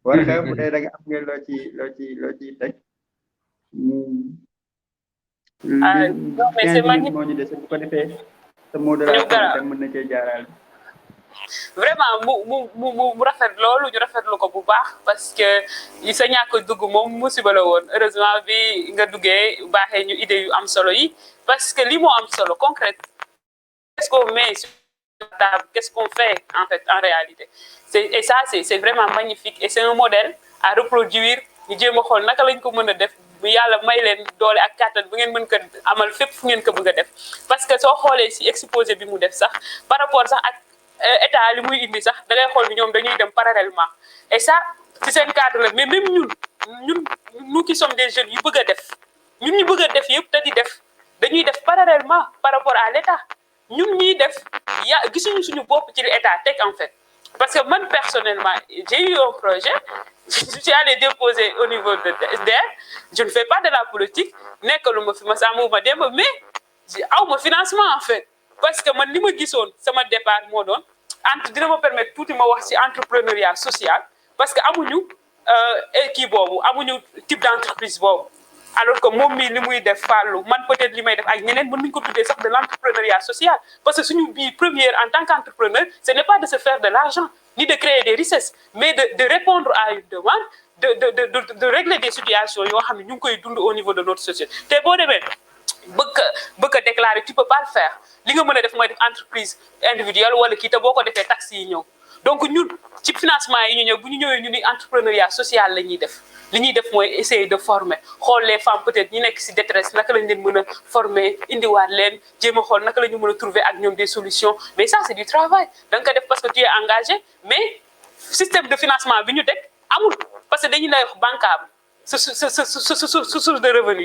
war nga bu dee da nga am nga loo ci teg non mais c'est magnifique moo ñu dese bu ko defee sa mot de la fin mën na cee jaaraale vraiment mu rafet loolu ñu rafetlu ko bu baax parce que sa ñàkk dugg moom musiba la woon heureusement bi nga duggee baaxee ñu idée yu am solo yi parce que li moo am solo concrète qu'est-ce qu'on met sur la table qu'est-ce qu'on fait en fait en réalité et ça c'est vraiment magnifique et c'est un modèle à reproduire ñu jéem a xool naka lañ ko mën a def bu yàlla may leen doole ak kàttan bu ngeen mën ko amal fépp fu ngeen ko bëgg a def parce que soo xoolee si exposé bi mu def sax par rapport sax ak état li muy indi sax da ngay xool ni ñoom dañuy dem parallèlement et ça ci seen cadre la mais même ñun nous qui sommes des jeunes yu bëgg a def ñun ñu bëgg a def yëpp te di def dañuy def parallèlement par rapport à l'état ñun ñuy def gisuñu suñu bopp ci l'état teg en fait parce que man personnellement j'ai eu un projet je suis allée déposer au niveau de DER je ne fais pas de la politique nekkalu ma fi ma sàmm ma dem mais aw ma financement en fait parce que man li ma gisoon sama départ moo doon dina ma permettre tuuti ma wax ci entrepreneuriat social parce que amuñu kii boobu amuñu type d'entreprise boobu alors que moom mii li muy def Fallou man peut-être li may def ak ñeneen mën nañu ko tuddee sax de l'entrepreneuriat social parce que suñu bii première en tant qu'entrepreneur ce n'est pas de se faire de l'argent ni de créer des richesses mais de répondre à une demande de régler des situations yoo xam ne ñu ngi koy dund au niveau de notre société te boo demee bëgg a déclarer tu peux pas le faire li nga mën a def mooy def entreprise individuelle wala kii te boo ko defee taxes yi ñëw donc ñun ci financement yi ñu ñëw bu ñu ñëwee ñu ni entrepreneuriat social la ñuy def li ñuy def mooy essayer de former xool les femmes peut-être ñi nekk ci détresse naka lañ leen mën a former indiwaat leen jéem a xool naka la ñu mën a trouver ak ñoom des solutions mais ça c'est du travail da nga ko def parce que tu es engagé mais système de financement bi ñu teg amul parce que dañu lay wax bancable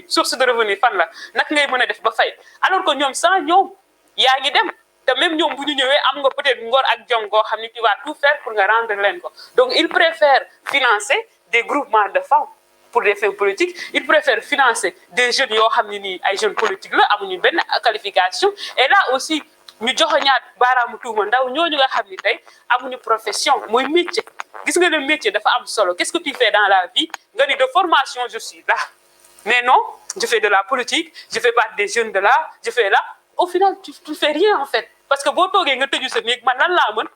source de revenu fan la naka ngay mën a def ba fay alors que ñoom sans ñoom yaa ngi dem te même ñoom bu ñu ñëwee am nga peut-être ngor ak jom goo xam ni tu vas tout faire pour nga rendre leen ko donc ils préfèrent financer des groupements de femmes pour des fins politiques ils préfèrent financer des jeunes yoo xam ne nii ay jeunes politiques la amuñu benn qualification et là aussi ñu joxoñaat baaraamu tuuma ndaw ñooñu nga xam ni tey amuñu profession mooy métier gis nga ne métier dafa am solo qu'est-ce que tu fais dans la vie nga ni de formation je suis là mais non je fais de la politique je fais partie des jeunes de là je fais là au final tu fais rien en fait parce que boo toogee nga tëju sa néeg man lan laa mën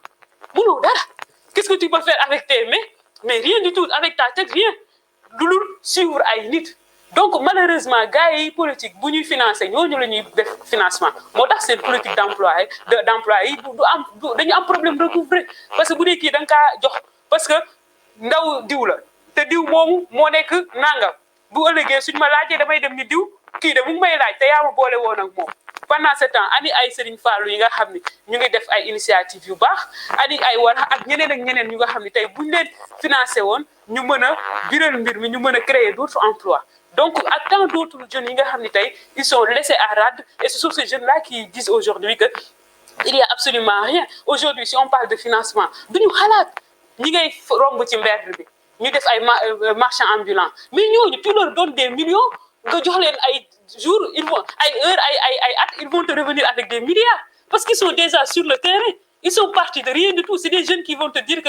mënoo dara qu'est-ce que tu peux faire avec tes mains mais rien du tout avec ta tête rien lu dul suivre ay nit donc malheureusement gars yi politique bu ñuy financer ñooñu la ñuy def financement moo tax seen politique d'emploi yi dañu am problème recouvrer parce que bu dee kii da nga kaa jox parce que ndaw diw la te diw moomu moo nekk nangam bu ëllëgee suñ ma laajee damay dem ni diw kii de mu ngi may laaj te yaa ma boole woon ak moom pendant ce temps ani ay Serigne Fallou yi nga xam ni ñu ngi def ay initiative yu baax ani ay war ak ñeneen ñu nga xam ni tey buñ leen financé woon ñu mën a biral mbir mi ñu mën a créer d'autres emplois donc ak tant d'autres jeunes yi nga xam ni tey ils sont laissés à rade et ce sont ces jeunes-là qui disent aujourd'hui que il y a absolument rien aujourd'hui si on parle de financement duñu xalaat ñi ngay romb ci mbedd bi ñu def ay marchands ambulants mais ñooñu tu leur donnes des millions nga jox leen ay jours ils vont ay heures ay at ils vont te revenir avec des milliards parce qu'ils sont déjà sur le terrain. Ils sont partis de rien du tout. C'est des jeunes qui vont te dire que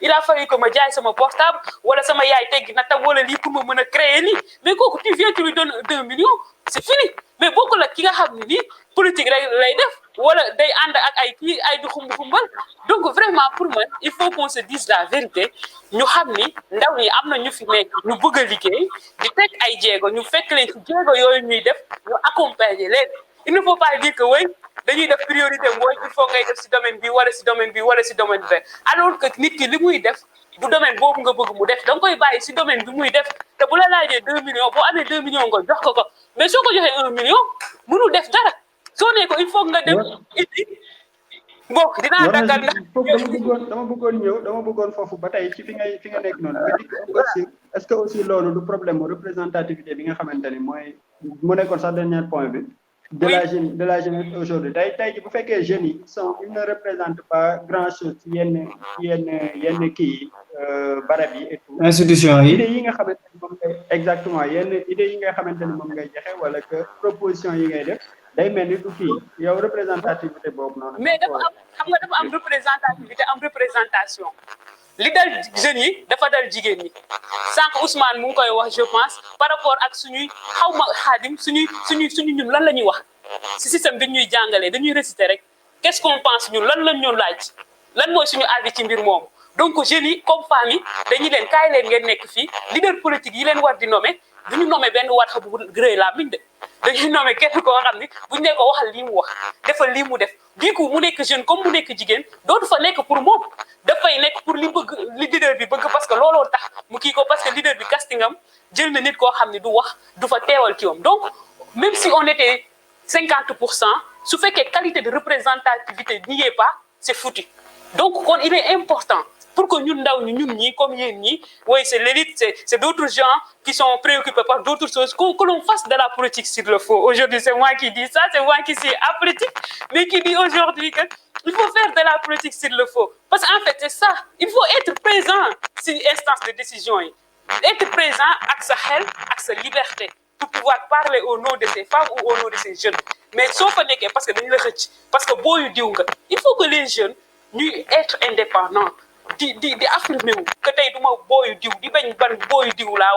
il a fallu que ma jaay sama portable wala sama yaay teggi na tam wala lii pour ma mën a créer lii mais kooku tu viens tu lui donnes 2 millions c'est fini mais bokkul ak ki nga xam ne nii politique rek lay def wala day ànd ak ay kii ay du xumbal donc vraiment pour moi il faut qu'on se dise la vérité ñu xam ni ndaw ñi am na ñu fi nekk ñu bëgg a liggéey di teg ay jéego ñu fekk leen ci jéego yooyu ñuy def ñu accompagner leen il ne faut pas dire que oui dañuy def priorité mooy il faut ngay def si domaine bi wala si domaine bi wala si domaine bi alors que nit ki li muy def du domaine boobu nga bëgg mu def da nga koy bàyyi si domaine bi muy def te bu la laajee 2 millions boo amee 2 millions nga jox ko mais soo ko joxee 1 million mënul def dara soo nee ko il faut nga dem indi bon dinaa daggal dama bëggoon foofu ba tey ci fi nga nekk noonu nga dikk aussi est-ce que aussi loolu du problème représentativité bi nga xamante ni mooy mu nekkoon sax dernier point bi de la jeunesse aujourd'hui tey ji bu fekkee jeunes yi ils ne représentent pas grand chose ci yenn kii barab yi et tout institution yi idées yi nga xamante ni moom ngay exactement yenn idées yi nga xamante ni moom ngay joxe wala que proposition yi ngay def day mel ni du kii yow représentativité boobu noonu mais dafa am xam nga dafa am représentativité am représentation li dal jeunes yi dafa dal jigéen ñi sànq Ousmane mu ngi koy wax je pense par rapport ak suñuy xaw ma xaadim suñuy ñun lan la ñuy wax si système bi ñuy jàngalee dañuy réciter rek qu'est-ce qu'on pense ñun lan lañ ñu laaj lan mooy suñu avis ci mbir moomu donc jeunes yi comme femmes yi dañuy leen kaay leen ngeen nekk fii leader politique yi leen war di nommer duñu nommer benn war xa bu gré la miñ de dañuy nommer kenn koo xam ni buñu ne ko waxal lii mu wax defal lii mu def du coup mu nekk jeune comme mu nekk jigéen dootu fa nekk pour moom dafay nekk pour li bëgg li leader bi bëgg parce que looloo tax mu kii ko parce que leader bi castingam jël na nit koo xam ne du wax du fa teewal ci moom donc même si on était 50% su fekkee qualité de représentativité n'y est pas c'est foutu donc kon il est important pour que ñun ndaw ñun ñi comme yéen ñi oui c'est l'élite c'est d'autres gens qui sont préoccupés par d'autres choses que l'on fasse de la politique s'il le faut aujourd'hui c'est moi qui dis ça c'est moi qui suis apolitique mais qui dit aujourd'hui que il faut faire de la politique s'il le faut parce qu'en fait c'est ça il faut être présent si instance de décision yi être présent ak sa xel ak sa liberté pour pouvoir parler au nom de ces femmes ou au nom de ces jeunes mais soo fa nekkee parce que dañu la xëcc parce que booyu diw nga il faut que les jeunes ñuy être indépendants di affirmer wu que tey du ma booyu diw di bañ ban booyu diw laa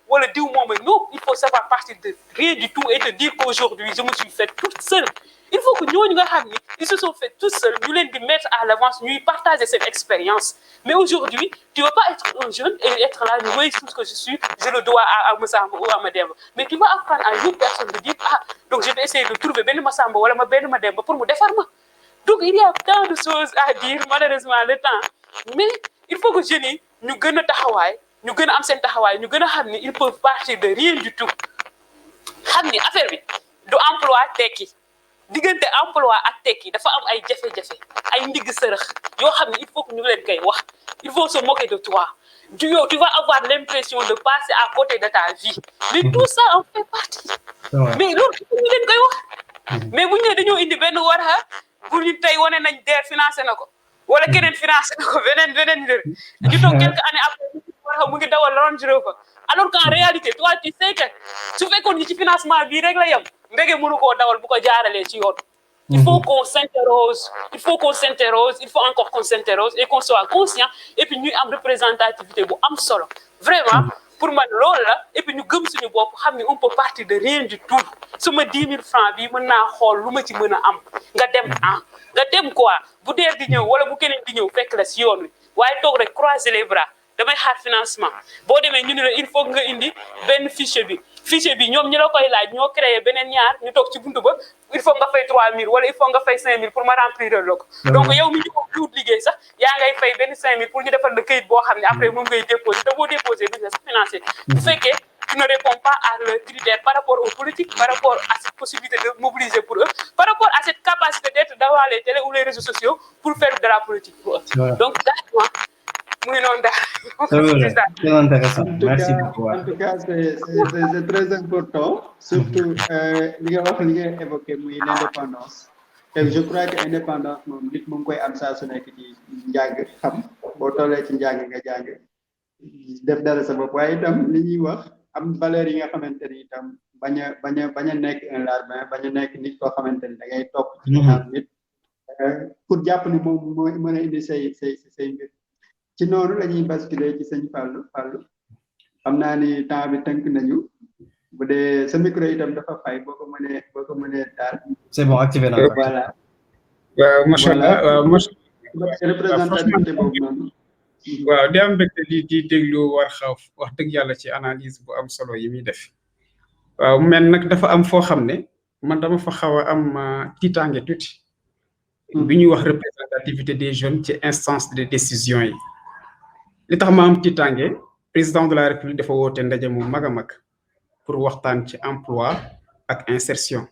wala diw moom non il faut savoir partir de rien du tout et te dire qu'aujourd'hui je me suis faite toute seule il faut que ñooñu nga xam ni ils se sont fait tout seuls ñu leen di mettre à l'avance ñuy partager cette expérience mais aujourd'hui tu veux pas être un jeune et être là oui tout ce que je suis je le dois à Massamba ou à Mademba mais tu vas apprendre à une personne de dire ah donc je vais essayer de trouver benn Massamba wala benn Mademba pour mu defar ma donc il y a tant de choses à dire malheureusement le temps mais il faut que jeunes yi ñu gën a taxawaay ñu gën a am seen taxawaay ñu gën a xam ni ils peuvent partir de rien du tout xam ni affaire bi du emploi tekki diggante emploi ak tekki dafa am ay jafe-jafe ay ndigg sërëx yoo xam ne il faut que ñu leen koy wax il faut se moquer de toi tu vas avoir l'impression de passer à côté de ta vie mais tout ça en fait partie mais loolu ñu leen koy wax mais bu ñu ne dañoo indi benn warxa bu ñu tey wane nañ DER financé na ko wala keneen financé na ko beneen njër ñu toog quelques années après warxa mu ngi dawal Range Rover alors qu'en réalité toi tu sais que su fekkoon ñi ci financement bii rek la yem mbége mënu koo dawal bu ko jaaralee ci yoon il faut qu'on s'interroge il faut encore qu'on s'interroge et qu'on soit conscient et puis ñuy am représentativité bu am solo vraiment pour man loolu la et puis ñu gëm suñu bopp xam ne on peut partir de rien du tout suma 10 000 francs bi mën naa xool lu ma ci mën a am nga dem quoi bu DER di ñëw wala bu keneen di ñëw fekk la si yoon wi waaye toog rek croiser les bras damay xaar financement boo demee ñu ne la il faut nga indi benn fichier bi ñoom ñi la koy laaj ñoo créé beneen ñaar ñu toog ci buntu ba il faut nga fay 3 000 wala il faut nga fay 5 000 pour ma remplir le ko donc yow mi ñu ko wut liggéey sax yaa ngay fay benn 5 000 pour ñu defal la këyit boo xam ne après moom ngay déposer te boo déposer duñ la sax financé bu fekkee tu ne réponds pas à leurs critères par rapport aux politiques par rapport à cette possibilité de mobiliser pour eux par rapport à cette capacité d'être devant les télés ou les réseaux sociaux pour faire de la politique pour eux donc d'accord muy noonu daal. C'est intéressant. Merci beaucoup. En tout cas, c'est très important, surtout li nga évoqué muy l'indépendance. Et je crois que indépendance moom nit mu ngi koy am saa su nekk ci njàng xam boo tollee ci njàng nga jàng def dara sa bopp waaye itam li ñuy wax am valeur yi nga xamante ni itam bañ a nekk un larbin bañ a nekk nit koo xamante ni da ngay topp ci ginnaaw nit pour jàpp ni moom mooy mën a indi say mbir ci noonu la ñuy basculer ci sëñ Fallou xam naa ni temps bi tënk nañu bu dee sa micro itam dafa fay boo ko mënee taal. c'est bon activé na. voilà. waaw macha allah représentativité boobu noonu. waaw di am mbégte di déglu war xaw wax dëgg yàlla ci analyse bu am solo yi muy def. waaw men nag dafa am foo xam ne man dama fa xaw a am tiitaange tuuti. bi ñuy wax représentativité des jeunes ci instance de décision yi. li tax ma am tiitaange président de la république dafa woote ndaje mu mag a mag pour waxtaan ci emploi ak insertion.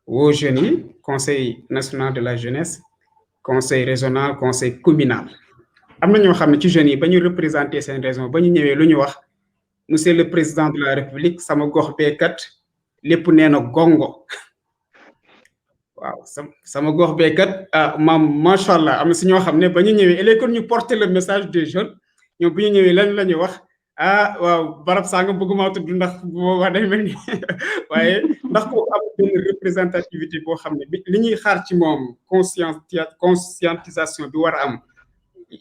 woo jeunes yi conseil national de la jeunesse conseil régional conseil communal. am na ñoo xam ne ci jeunes yi ba ñu représenté seen région ba ñu ñëwee lu ñu wax monsieur le président de la république sama gox beekat lépp nee na gongo waaw sama gox beekat maam macha allah am na si ñoo xam ne ba ñu ñëwee léegi kon ñu porter le message des jeunes ñoom bu ñu ñëwee lan la ñu wax waaw barab sanga bëgguma tudd ndax boobaa day mel ni waaye ndax ko am benn représentativité boo xam ne li ñuy xaar ci moom conscientisation bi war a am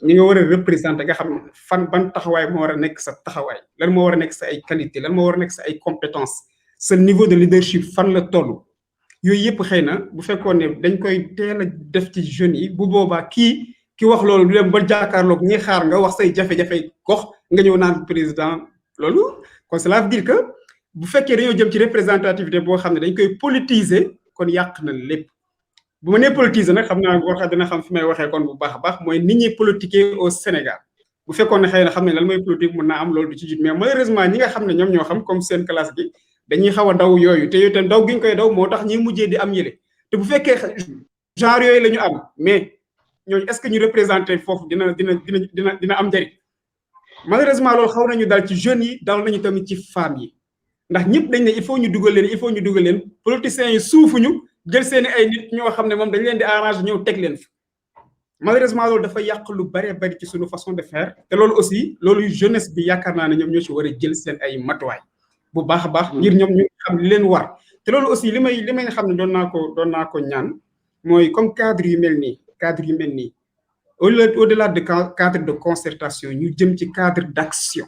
ñi nga war a représenter nga xam ne fan ban taxawaay moo war a nekk sa taxawaay lan moo war a nekk sa ay qualité lan moo war a nekk sa ay compétence sa niveau de leadership fan la toll yooyu yëpp xëy na bu fekkoon ne dañ koy teel a def ci jeunes yi bu boobaa ki wax loolu du dem ba jàkkaarloog ñi xaar nga wax say jafe-jafe gox nga ñëw naan président loolu kon cela veut dire que bu fekkee dañoo jëm ci représentativité boo xam ne dañ koy politiser kon yàq na lépp bu ma nee politiser nag xam naa war dina xam fi may waxee kon bu baax a baax mooy nit ñi politiquer au Sénégal bu fekkoon ne xëy na xam ne lan mooy politique mun naa am loolu du ci jut mais malheureusement ñi nga xam ne ñoom ñoo xam comme seen classe gi dañuy xaw a daw yooyu te yooyu tam daw gi ñu koy daw moo tax ñi mujjee di am yële te bu fekkee genre yooyu la ñu am mais ñooñu est-ce que ñu représenté foofu dina am njëriñ malheureusement loolu xaw nañu dal ci jeunes yi dal nañu tamit ci femmes yi ndax ñëpp dañ ne il faut ñu dugal leen politiciens yi suufuñu jël seeni ay nit ñoo xam ne moom dañ leen di arranger ñëw teg leen fi malheureusement loolu dafa yàq lu bari ci suñu façon de faire te loolu aussi loolu jeunesse bi yaakaar naa ne ñoom ñoo ci war a jël seen ay matuwaay bu baax a baax ngir ñoom ñu xam li leen war te loolu aussi li may nga xam ne doon naa ko ñaan mooy comme cadre yu mel nii au-delà de cadre de concertation ñu jëm ci cadre d'action.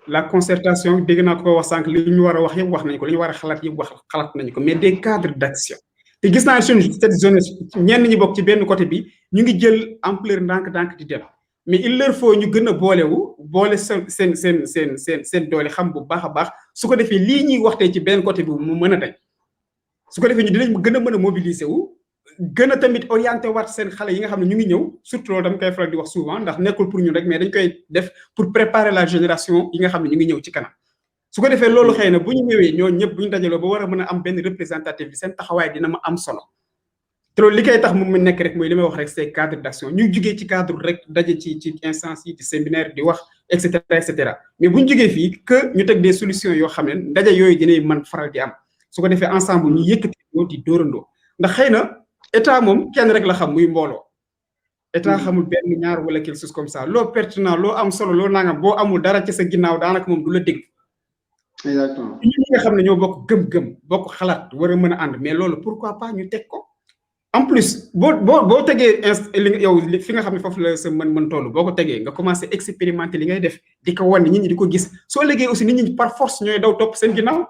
La concertation dégg naa ko wax sànq li ñu war a wax yëpp wax nañ ko li ñu war a xalaat yëpp xalaat nañ ko mais des cadres d'action te gis naa cette jeunesse ñenn ñi bokk ci benn côté bi ñu ngi jël ampleur ndànk di dem mais il leur faut ñu gën a boole seen doole xam bu baax a baax su ko defee lii ñuy waxtee ci benn côté bi mu mën a tey su ko defee ñu dinañ gën a mën a mobiliser wu gën a tamit orienté waat seen xale yi nga xam ne ñu ngi ñëw surtout loolu dama koy faral di wax souvent ndax nekkul pour ñun rek mais dañ koy def pour préparer la génération yi nga xam ne ñu ngi ñëw ci kanam su ko defee loolu xëy na bu ñu ñëwee ñoo ñëpp bu ñu dajaloo ba war a mën a am benn représentatif bi seen taxawaay dina ma am solo te loolu li koy tax mu nekk rek mooy li may wax rek c'est cadre d'action ñu jugee ci cadre rek daje ci instance yi ci séminaire di wax et cetera mais bu ñu jugee fii que ñu teg des solutions yoo xam ne ndaje yooyu dinay mën faral di am su ko defee ensemble ñu yëkkati di dóorandoo ndax xëy na état moom kenn rek la xam muy mbooloo état xamul benn ñaar wala quelque chose comme ça loo pertinent loo am solo loo nangam boo amul dara ci sa ginnaaw daanaka moom du la dégg. exactement ñi nga xam ne ñoo bokk gëm-gëm bokk xalaat war a mën a ànd mais loolu pourquoi pas ñu teg ko en plus boo tegee yow fi nga xam ne foofu la sa mën toll boo ko tegee nga commencé expérimenter li ngay def di ko wan nit ñi di ko gis soo liggéey aussi nit ñi par force ñooy daw topp seen ginnaaw.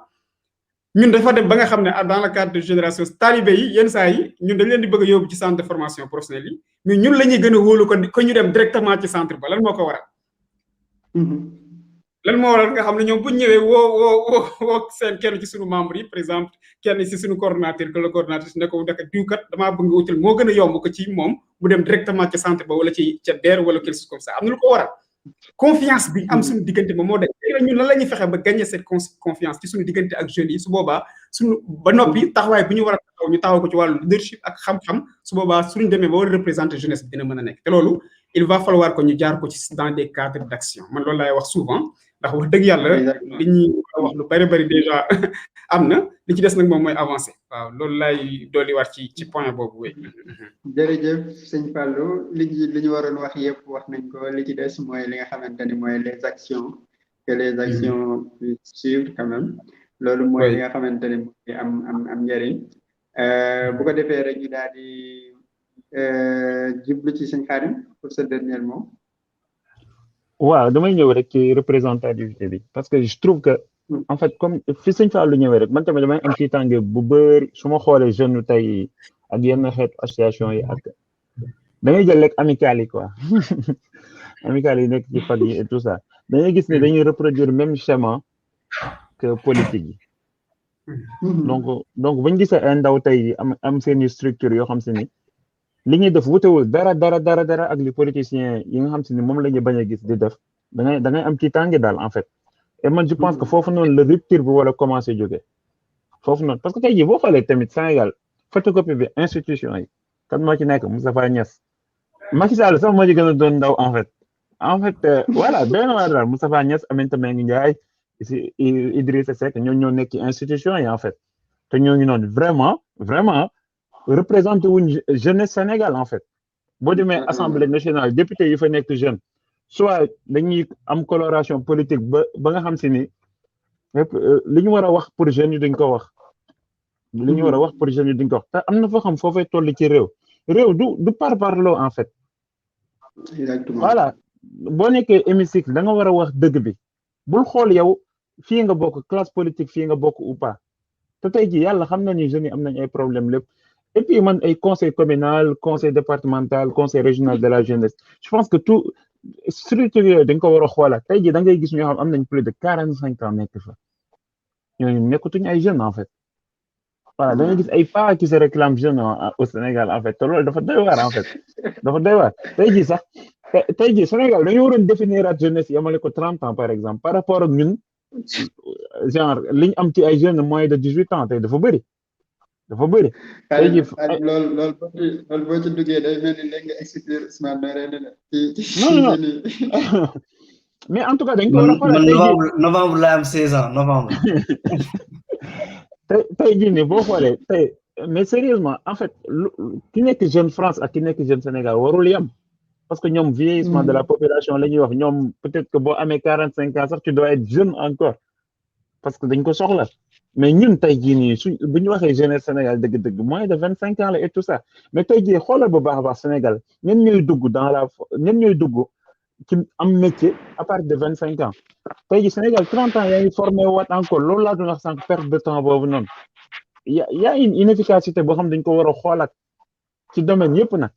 ñun dafa dem ba nga xam ne dans le cadre de génération talibé yi yenn saa yi ñun dañ leen di bëgg a yóbbu ci centre de formation professionnelle yi mais ñun la ñuy gën a wóolu ko ñu dem directement ci centre ba lan moo ko waral. lan moo waral nga xam ne ñoom bu ñu ñëwee woo seen kenn ci suñu membre yi par exemple kenn ci suñu coordonnateur que le coordonnateur ne ko daka diwkat damaa bëgg nga wutal moo gën a yomb ko ci moom mu dem directement ci centre ba wala ci ca DER wala quelque chose comme ça am na lu ko waral. confiance bi am suñu diggante ba moo dañ ñun lan la ñuy fexe ba gagner cette confiance ci suñu diggante ak jeunes yi su boobaa suñu ba noppi taxawaay bu ñu war a taxaw ñu taxaw ko ci wàllu leadership ak xam-xam su boobaa suñu demee ba war a représenter jeunesse bi dina mën a nekk te loolu il va falloir que ñu jaar ko ci dans des cadres d'action man loolu laay wax souvent ndax wax dëgg yàlla li ñuy wax lu bari déjà am na li ci des nag moom mooy avancé waaw loolu laay dolli war ci point boobu wéy. jërëjëf sëñ Fallou li ñu waroon wax yëpp wax nañ ko li ci des mooy li nga xamante ni mooy les actions que les actions puissent suivre quand même loolu mooy li nga xamante ni mooy am njëriñ bu ko defee rek ñu daal di jublu ci sëñ Khadim pour ce dernier mot. waaw damay ñëw rek ci représentativité bi parce que je trouve que en fait comme fi sëñ Fallou ñëwee rek man tamit damay am ci tànge bu bëri su ma xoolee jeune tey ak yenn xeetu association yi ak da ngay jël rek amicale yi quoi amicale yi nekk ci fag yi et tout ça dañuy gis ne dañuy reproduire même schéma que politique yi donc bañ gisee ay ndaw tey am seeni structure yoo xam si ni li ñuy def wutewul dara ak li politiciens yi nga xam si ni moom la ñu bañ a gis di def da ngay am ci tànge daal en fait et man je pense que foofu noonu la rupture bi wala commencé jóge foofu noonu parce que tey jii boo xoolee tamit Sénégal photocopie bi institution yi kan moo ci nekk Moustapha Niasse Macky Sall sax moo ci gën a doon ndaw en fait voilà doy na waar daal Moustapha Niasse Aminata Mbengue Ndiaye Idrissa Seck ñoo nekk ci institution yi en fait te ñooñu noonu vraiment représenté wuñ jeunesse Sénégal en fait boo demee assemblée nationale député yi fa nekk jeune soit dañuy am coloration politique ba nga xam si ni li ñu war a wax pour jeunes yi duñ ko wax li ñu war a wax pour jeunes yi duñ ko wax te am na foo xam foofay toll ci réew du parparloo en fait voilà boo nekkee hémicycle da nga war a wax dëgg bi bul xool yow fii nga bokk classe politique fii nga bokk ou pas te tey ji yàlla xam na ni jeunes yi am nañ ay problème lépp et puis man ay conseil communal conseil départemental conseil régional de la jeunesse je pense que tout structure yooyu dañ ko war a xoolaat tey jii da ngay gis ñoo xam am nañ plus de 45 ans nekk fa ñooñu nekkatuñu ay jeunes en fait voilà da ngay gis ay pas qui se réclament jeunes au Sénégal en fait te loolu dafa doy waar en fait dafa doy waar tey jii sax tey jii Sénégal dañu waroon définir at jeunesse yamale ko 30 ans par exemple par rapport ak ñun genre liñ am ci ay jeunes moins de 18 ans tey dafa bëri. tey jii loolu boo ci duggee day mel ni léegi nga expliquer Ousmane Noreyni la non mais en tout cas dañ ko war a xoolal novembre la am 16 ans novembre. tey jii nii boo xoolee tey mais sérieusement en fait ki nekk jeune France ak ki nekk jeune Sénégal warul yam parce que ñoom vieillissement de la population la ñuy wax ñoom peut-être que boo amee 45 ans sax tu dois être jeune encore parce que dañ ko soxla. mais ñun tey jii nii bu ñu waxee jeunesse Sénégal dëgg-dëgg moins de 25 ans la et tout ça mais tey jii xoolal bu baax a baax Sénégal ñen ñooy dugg ci am métier à partir de 25 ans tey jii Sénégal 30 ans yaa ngi formé waat encore loolu laa doon wax sànq perte de temps boobu noonu y a une inefficacité boo xam dañ ko war a xoolaat ci domaine yëpp nag.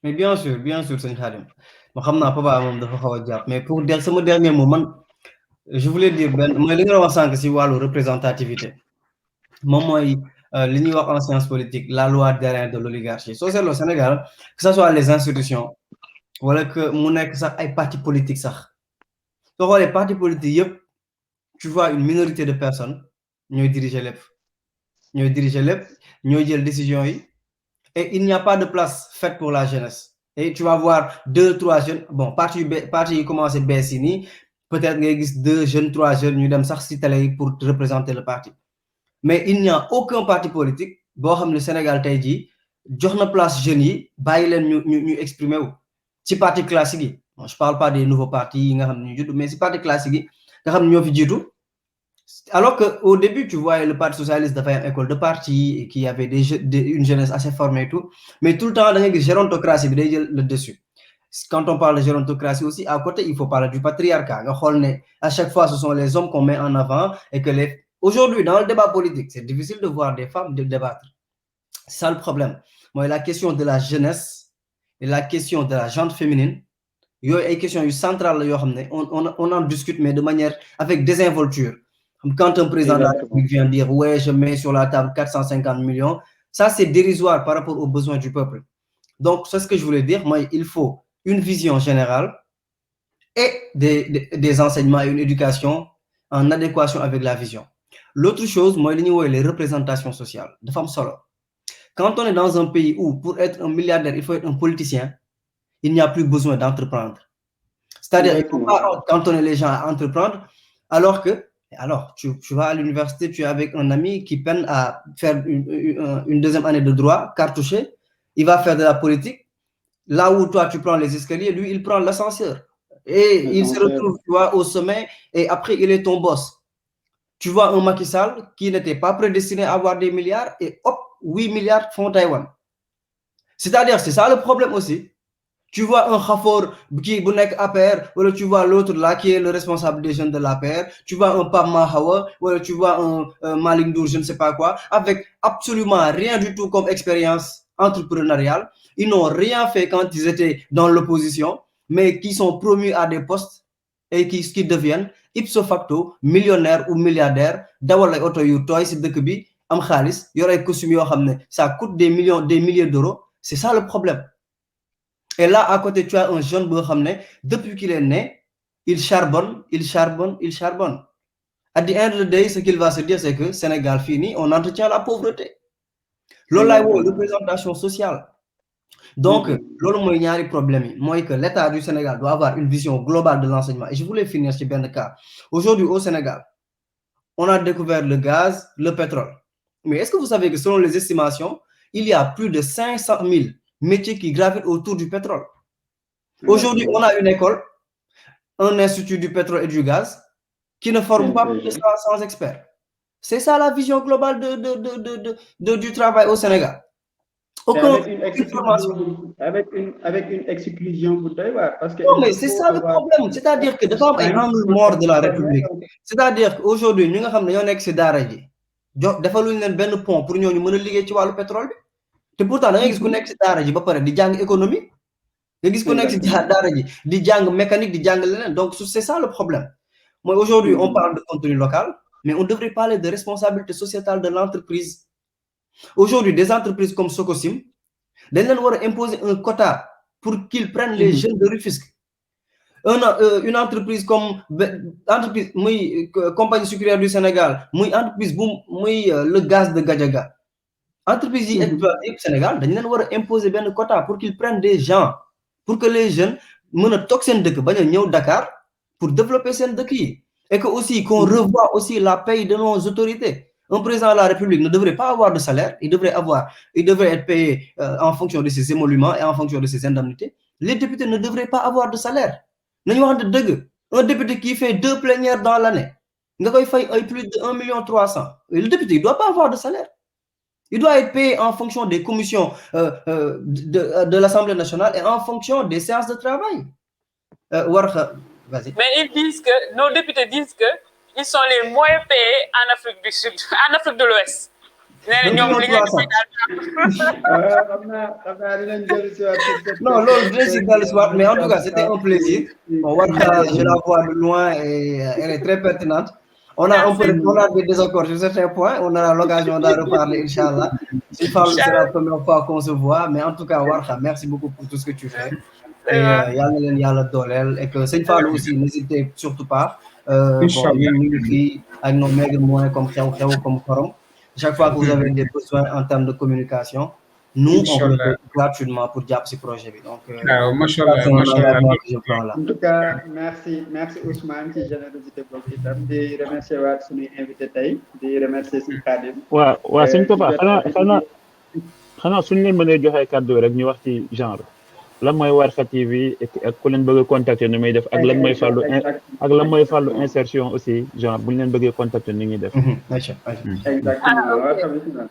mais bien sûr sëñ Khadim ma xam naa papa moom dafa xaw a jàpp mais pour dire sama dernier mot man. je voulais dire mooy li nga wax sànq si wàllu représentativité moom mooy li ñuy wax en science politique la loi d'airain de l'oligarchie soo seetloo Sénégal que ce soit les institutions wala que mu nekk sax ay partis politiques sax soo xoolee partis politiques yëpp tu vois une minorité de personnes ñooy diriger lépp ñooy jël décision yi et il n'y a pas de place faite pour la jeunesse et tu vas voir 2-3 jeunes bon parti yi commencé bees yi nii peut-être ngay gis 2 jeunes 3 jeunes ñu dem sax ci télé yi pour représenter le parti mais il n'y a aucun parti politique boo xam ne Sénégal tey jii jox na place jeunes yi bàyyi leen ñu exprimer wu ci parti classique yi je parle pas des nouveaux partis yi nga xam ne ñu judd mais ci parti classique yi nga xam ne ñoo fi jiitu alors que au début tu voyais le parti socialiste dafay am école de parti et qu'il y avait une jeunesse assez formée et tout mais tout le temps da ngay gis gérontocratie bi day jël le dessus. Quand on parle de gérontocratie aussi, à côté, il faut parler du patriarcat. À chaque fois, ce sont les hommes qu'on met en avant et que aujourd'hui, dans le débat politique, c'est difficile de voir des femmes débattre. C'est ça le problème. Moi, la question de la jeunesse et la question de la gente féminine, il y a une question centrale, on en discute, mais de manière avec désinvolture. Quand un président de la République vient dire, ouais, je mets sur la table 450 millions, ça, c'est dérisoire par rapport aux besoins du peuple. Donc, c'est ce que je voulais dire. Moi, il faut une vision générale et des enseignements et une éducation en adéquation avec la vision. L'autre chose, moi, les représentations sociales de femmes solo. Quand on est dans un pays où, pour être un milliardaire, il faut être un politicien, il n'y a plus besoin d'entreprendre. C'est-à-dire, il ne faut pas cantonner les gens à entreprendre, alors tu vas à l'université, tu es avec un ami qui peine à faire une deuxième année de droit, cartouché, il va faire de la politique. Là où toi, tu prends les escaliers, lui, il prend l'ascenseur. Et il se retrouve, tu vois, au sommet, et après, il est ton boss. Tu vois un Macky Sall qui n'était pas prédestiné à avoir des milliards, et hop, 8 milliards font Taïwan. C'est-à-dire, c'est ça le problème aussi. Tu vois un Khafor qui est APR, ou tu vois l'autre là qui est le responsable des jeunes de l'APR, tu vois un Pam Mahawa, ou tu vois un Malik Ndour, je ne sais pas quoi, avec absolument rien du tout comme expérience entrepreneuriale. Ils n'ont rien fait quand ils étaient dans l'opposition, mais qui sont promus à des postes et qui deviennent ipso facto millionnaires ou milliardaires. D'abord, les auto yu toy ci dëkk bi am xaalis yor ay costumes yoo xam ne ça coûte des millions, des milliers d'euros. C'est ça le problème. Et là, à côté, tu as un jeune boo xam ne depuis qu'il est né, il charbonne, il charbonne, il charbonne. At the end of the day, ce qu'il va se dire, c'est que Sénégal fini, on entretient la pauvreté. Lola est une représentation sociale. Donc, loolu mooy ñaari problème yi mooy que l'État du Sénégal doit avoir une vision globale de l'enseignement. Et je voulais finir ci benn cas. Aujourd'hui, au Sénégal, on a découvert le gaz, le pétrole. Mais est-ce que vous savez que selon les estimations, il y a plus de 500 000 métiers qui gravitent autour du pétrole? Aujourd'hui, on a une école, un institut du pétrole et du gaz qui ne forme pas plus de 100 experts. C'est ça la vision globale du travail au Sénégal. Avec une exclusion parce que non, mais c'est ça le problème. C'est-à-dire que dafa am ay angle mort de la République. C'est-à-dire qu'aujourd'hui, nous avons ñoo nekk ci daara ji defaluñ leen benn pont pour ñooñu mën a liggéey ci wàllu pétrole bi te pourtant da ngay gis ku nekk ci daara ji ba pare di jàng économie nga gis ku nekk ci daara ji di jàng mécanique di jàng leneen. Donc c'est ça le problème. Moi aujourd'hui on parle de contenu local, mais on devrait parler de responsabilité sociétale de l'entreprise. Aujourd'hui des entreprises comme Socosim dañ leen war a imposer un quota pour qu'ils prennent les jeunes de Rufisque. Une entreprise comme entreprise muy compagnie sucrière du Sénégal muy entreprise bu muy le gaz de Gadiaga entreprise yi exploité au Sénégal dañ leen war a imposer benn quota pour qu'ils prennent des gens pour que les jeunes mën a toog seen dëkk bañ a ñëw Dakar pour développer seen dëkk yi et que aussi qu'on revoie aussi la paye de nos autorités. Un président de la République ne devrait pas avoir de salaire, il devrait être payé en fonction de ses émoluments et en fonction de ses indemnités. Les députés ne devraient pas avoir de salaire. Un député qui fait 2 plénières dans l'année, il fait plus de 1,3 million. Le député ne doit pas avoir de salaire. Il doit être payé en fonction des commissions de l'Assemblée nationale et en fonction des séances de travail. Vas-y. Mais ils disent que, nos députés disent que ils sont les moins payés en Afrique du Sud, en Afrique de l'Ouest. Non, mais en tout cas, c'était un plaisir. Je la vois de loin et elle est très pertinente. On a des désaccords sur certains points. On aura l'occasion d'en reparler, Inch'Allah. C'est la première fois qu'on se voit. Mais en tout cas, Warkha, merci beaucoup pour tout ce que tu fais. Et Yalla Dolel. Et que cette fois aussi, n'hésitez surtout pas. Avec nos maigres moyens comme Khaou, comme Korom. Chaque fois que vous avez des besoins en termes de communication, nous, on le fait gratuitement pour dire ce projet. Donc, en tout cas, merci Ousmane ci générosité boobu itam di remercier waat suñu invité tey di remercier suñu Khadim. waaw sëñ Papa xanaa suñu leen mënee joxe kàddu rek ñu wax ci genre lan mooy Warkha TV ak ku leen bëgg a contacter ni muy def ak lan mooy fàllu insertion aussi genre bu ñu leen bëggee contacter ni ñuy def. Exactement.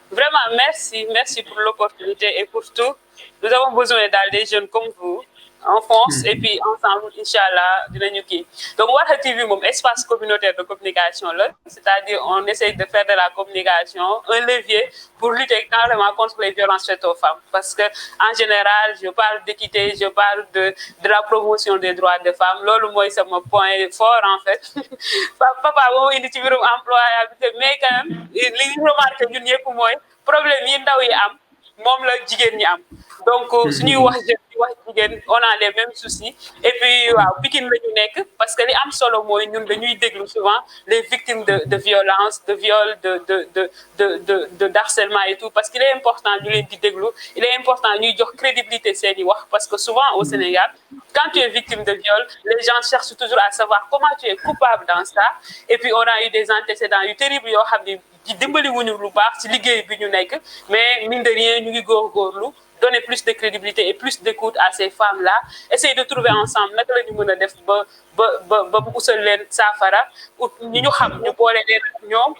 Vraiment, merci pour l'opportunité et pour tout. Nous avons besoin des jeunes comme vous en France et puis ensemble, Inch'Allah, dinañu kii. Donc Warkha TV moom espace communautaire de communication là, c'est-à-dire on essaye de faire de la communication un levier pour lutter carrément contre les violences faites aux femmes. Parce que en général, je parle d'équité, je parle de la promotion des droits des femmes. Loolu mooy sama point fort en fait. Papa moom indi ci mbirum employabilité mais quand même li ñu remarqué ñun ñëpp mooy problème yi ndaw yi am. moom la jigéen ñi am donc suñuy wax jeune di wax jigéen on a les mêmes soucis et puis waaw Pikine la ñu nekk parce que li am solo mooy ñun dañuy déglu souvent les victimes de violence de viol de harcèlement et tout parce qu'il est important ñu leen di déglu il est important ñuy jox crédibilité seeni wax parce que souvent au Sénégal quand tu es victime de viol les gens cherchent toujours à savoir comment tu es coupable dans ça et puis on a eu des antécédents yu terribles yoo xam ne di dimbali wuñu lu baax ci liggéey bi ñu nekk mais mine de rien ñu ngi góorgóorlu donner plus de crédibilité et plus d'écoute à ces femmes-là essayer de trouver ensemble naka la ñu mën a def ba bu usal leen saafara ut ñi ñu xam ñu boole leen ñoom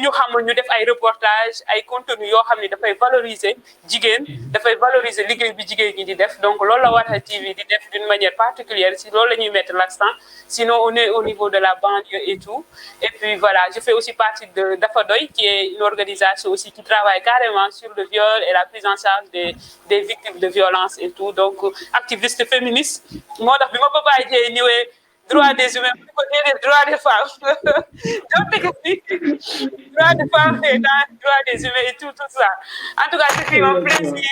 ñu xamul ñu def ay reportage ay contenu yoo xam ne dafay valoriser jigéen dafay valoriser liggéey bi jigéen ñi di def donc loolu la Warkha TV di def d'une manière particulière si loolu la ñuy mettre l'accent sinon on est au niveau de la banlieue et tout et puis voilà je fais aussi partie de Dafa Doy qui est une organisation aussi qui travaille carrément sur le viol et la prise en charge des victimes de violence et tout donc activiste féministe moo tax bi ma Papa Dieye ñëwee droit des humains droit des femmes donc droit des femmes et droit des humains et tout ça en tout cas c'était un plaisir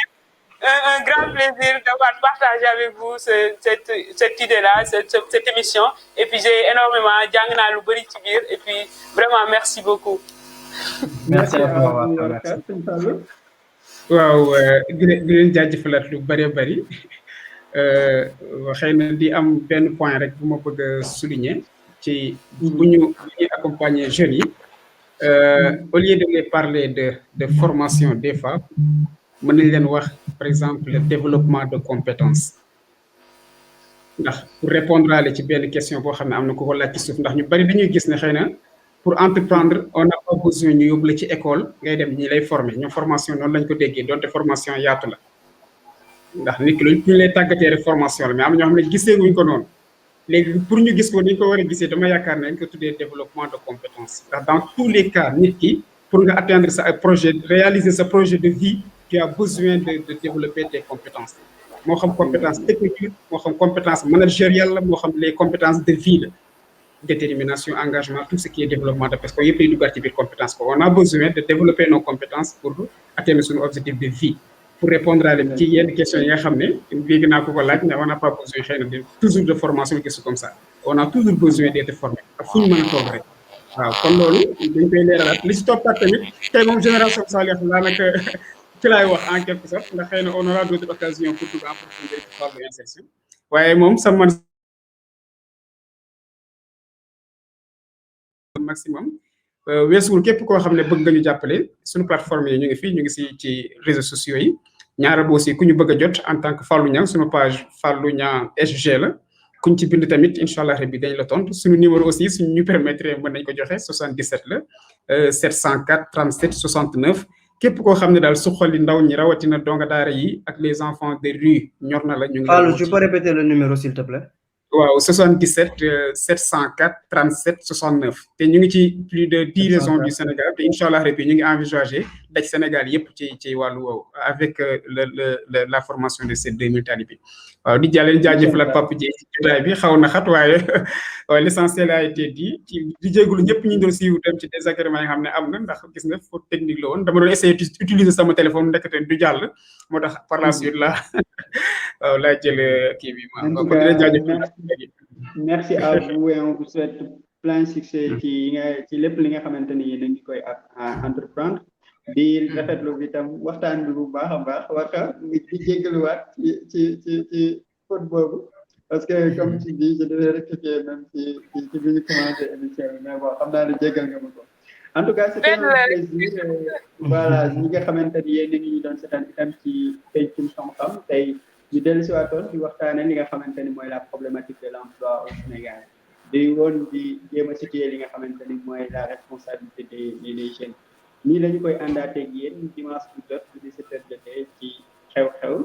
un grand plaisir d'avoir partagé avec vous cette idée-là cette émission et puis j'ai énormément jàng naa lu bari ci biir et puis vraiment merci beaucoup merci à vous waaw di leen jaajëfalaat lu bari bari xëy na di am benn point rek bu ma bëgg a souligner ci bu ñu accompagner jeunes yi au lieu de les parler de formation des fois mën nañ leen wax par exemple le développement de compétences ndax pour répondre à ci benn question boo xam ne am na ko ko laaj ci suuf ndax ñu bari dañuy gis ne xëy na pour entreprendre on n'a pas besoin ñu yóbbu la ci école ngay dem ñi lay former ñoom formation noonu lañ ko déggee donte formation yaatu la ndax nit ki lu ñu lay tàggatee rek formation la mais am na ñoo xam ne gisee wuñ ko noonu léegi pour ñu gis ko ni ñu ko war a gisee dama yaakaar ne dañ ko tuddee développement de compétences ndax dans tous les cas nit ki pour nga atteindre sa projet réaliser sa projet de vie tu as besoin de développer tes compétences moo xam compétence technique moo xam compétence managériale la moo xam les compétences de vie la détermination engagement tout ce qui est développement de parce que yëpp ay duggaat ci biir compétence ko on a besoin de développer nos compétences pour atteindre suñu objectif de vie pour répondre à ci yenn questions yi nga xam ne léegi naa ko laaj mais on n'a pas besoin xëy na toujours de formation quelque chose comme ça on a toujours besoin d'être formé ak fu ñu mën a toog rek waaw kon loolu dañ koy leeralaat li ci toppaat tamit tey moom génération Saliou daanaka ci laay wax en quelque sorte ndax xëy na on aura d'autres occasions pour dugg en profondeur ci phase d'insertion waaye moom sa man maximum weesuwul képp koo xam ne bëgg nga ñu jàppale suñu plateforme yi ñu ngi fii ñu ngi ci réseaux sociaux yi ñaareel aussi ku ñu bëgg a jot en tant que Fallou Niang suñu page Fallou Niang SG la kuñ ci bind tamit incha allah rabbi dañ la tontu suñu numéro aussi suñu ñu permettre mën nañ ko joxe 77 la 704 37 69 képp koo xam ne daal su xoli ndaw ñi rawatina donga daara yi ak les enfants de rue ñor na la ñu ngi Fallou, tu peux répéter le numéro s'il te plaît waaw 77 704 37 69 te ñu ngi ci plus de 10 régions du Sénégal te incha allah rabbi ñu ngi envisager daj Sénégal yëpp ci wàllu woowu avec la formation de ces 2000 talibés waaw di jàlleen jaajëfal ak Papa Dieye ci jotaay bi xaw na xat waaye l'essentiel a été dit di jégalu ñëpp ñu doon siiw dem ci désagrément yi nga xam ne am na ndax gis nga faute technique la woon dama doon essayer utiliser sama téléphone ndekete du jàll moo tax par la suite la waaw laa jël kii bi ma ko di leen jaajëfal merci à vous et on vous souhaite plein succès ci lépp li nga xamante ni yéen a ngi koy entreprendre di rafetlu bi tam waxtaan bi bu baax a baax Warkha di jéggaluwaat ci faute boobu parce que comme tu dis je devais rectifier même ci bi ñu commencé émission bi mais bon xam naa ne jéggal nga ma ko en tout cas c'était un plaisir voilà ñi nga xamante ni yéen a ngi ñu doon seetaan itam ci pencum xam-xam tey ñu dellu si waatoon di waxtaane li nga xamante ni mooy la problématique de l'emploi au Sénégal di woon di jéem a situer li nga xamante ni mooy la responsabilité des jeunes nii la ñu koy àndaateeg yéen dimanche bu jot bu 17h jotee ci xew-xew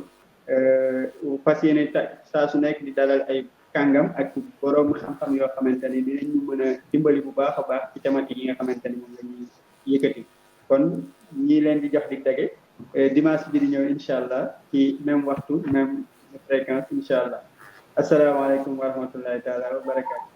fas yéene saa su nekk di dalal ay kàngam ak borom xam-xam yoo xamante ni dinañu mën a dimbali bu baax a baax ci thématique yi nga xamante ni moom la ñuy yëkkati kon ñii leen di jox di tege dimanche bi di ñëw incha allah ci même waxtu même fréquence incha allah asalaamaaleykum wa rahmatullahi taala wa barakatu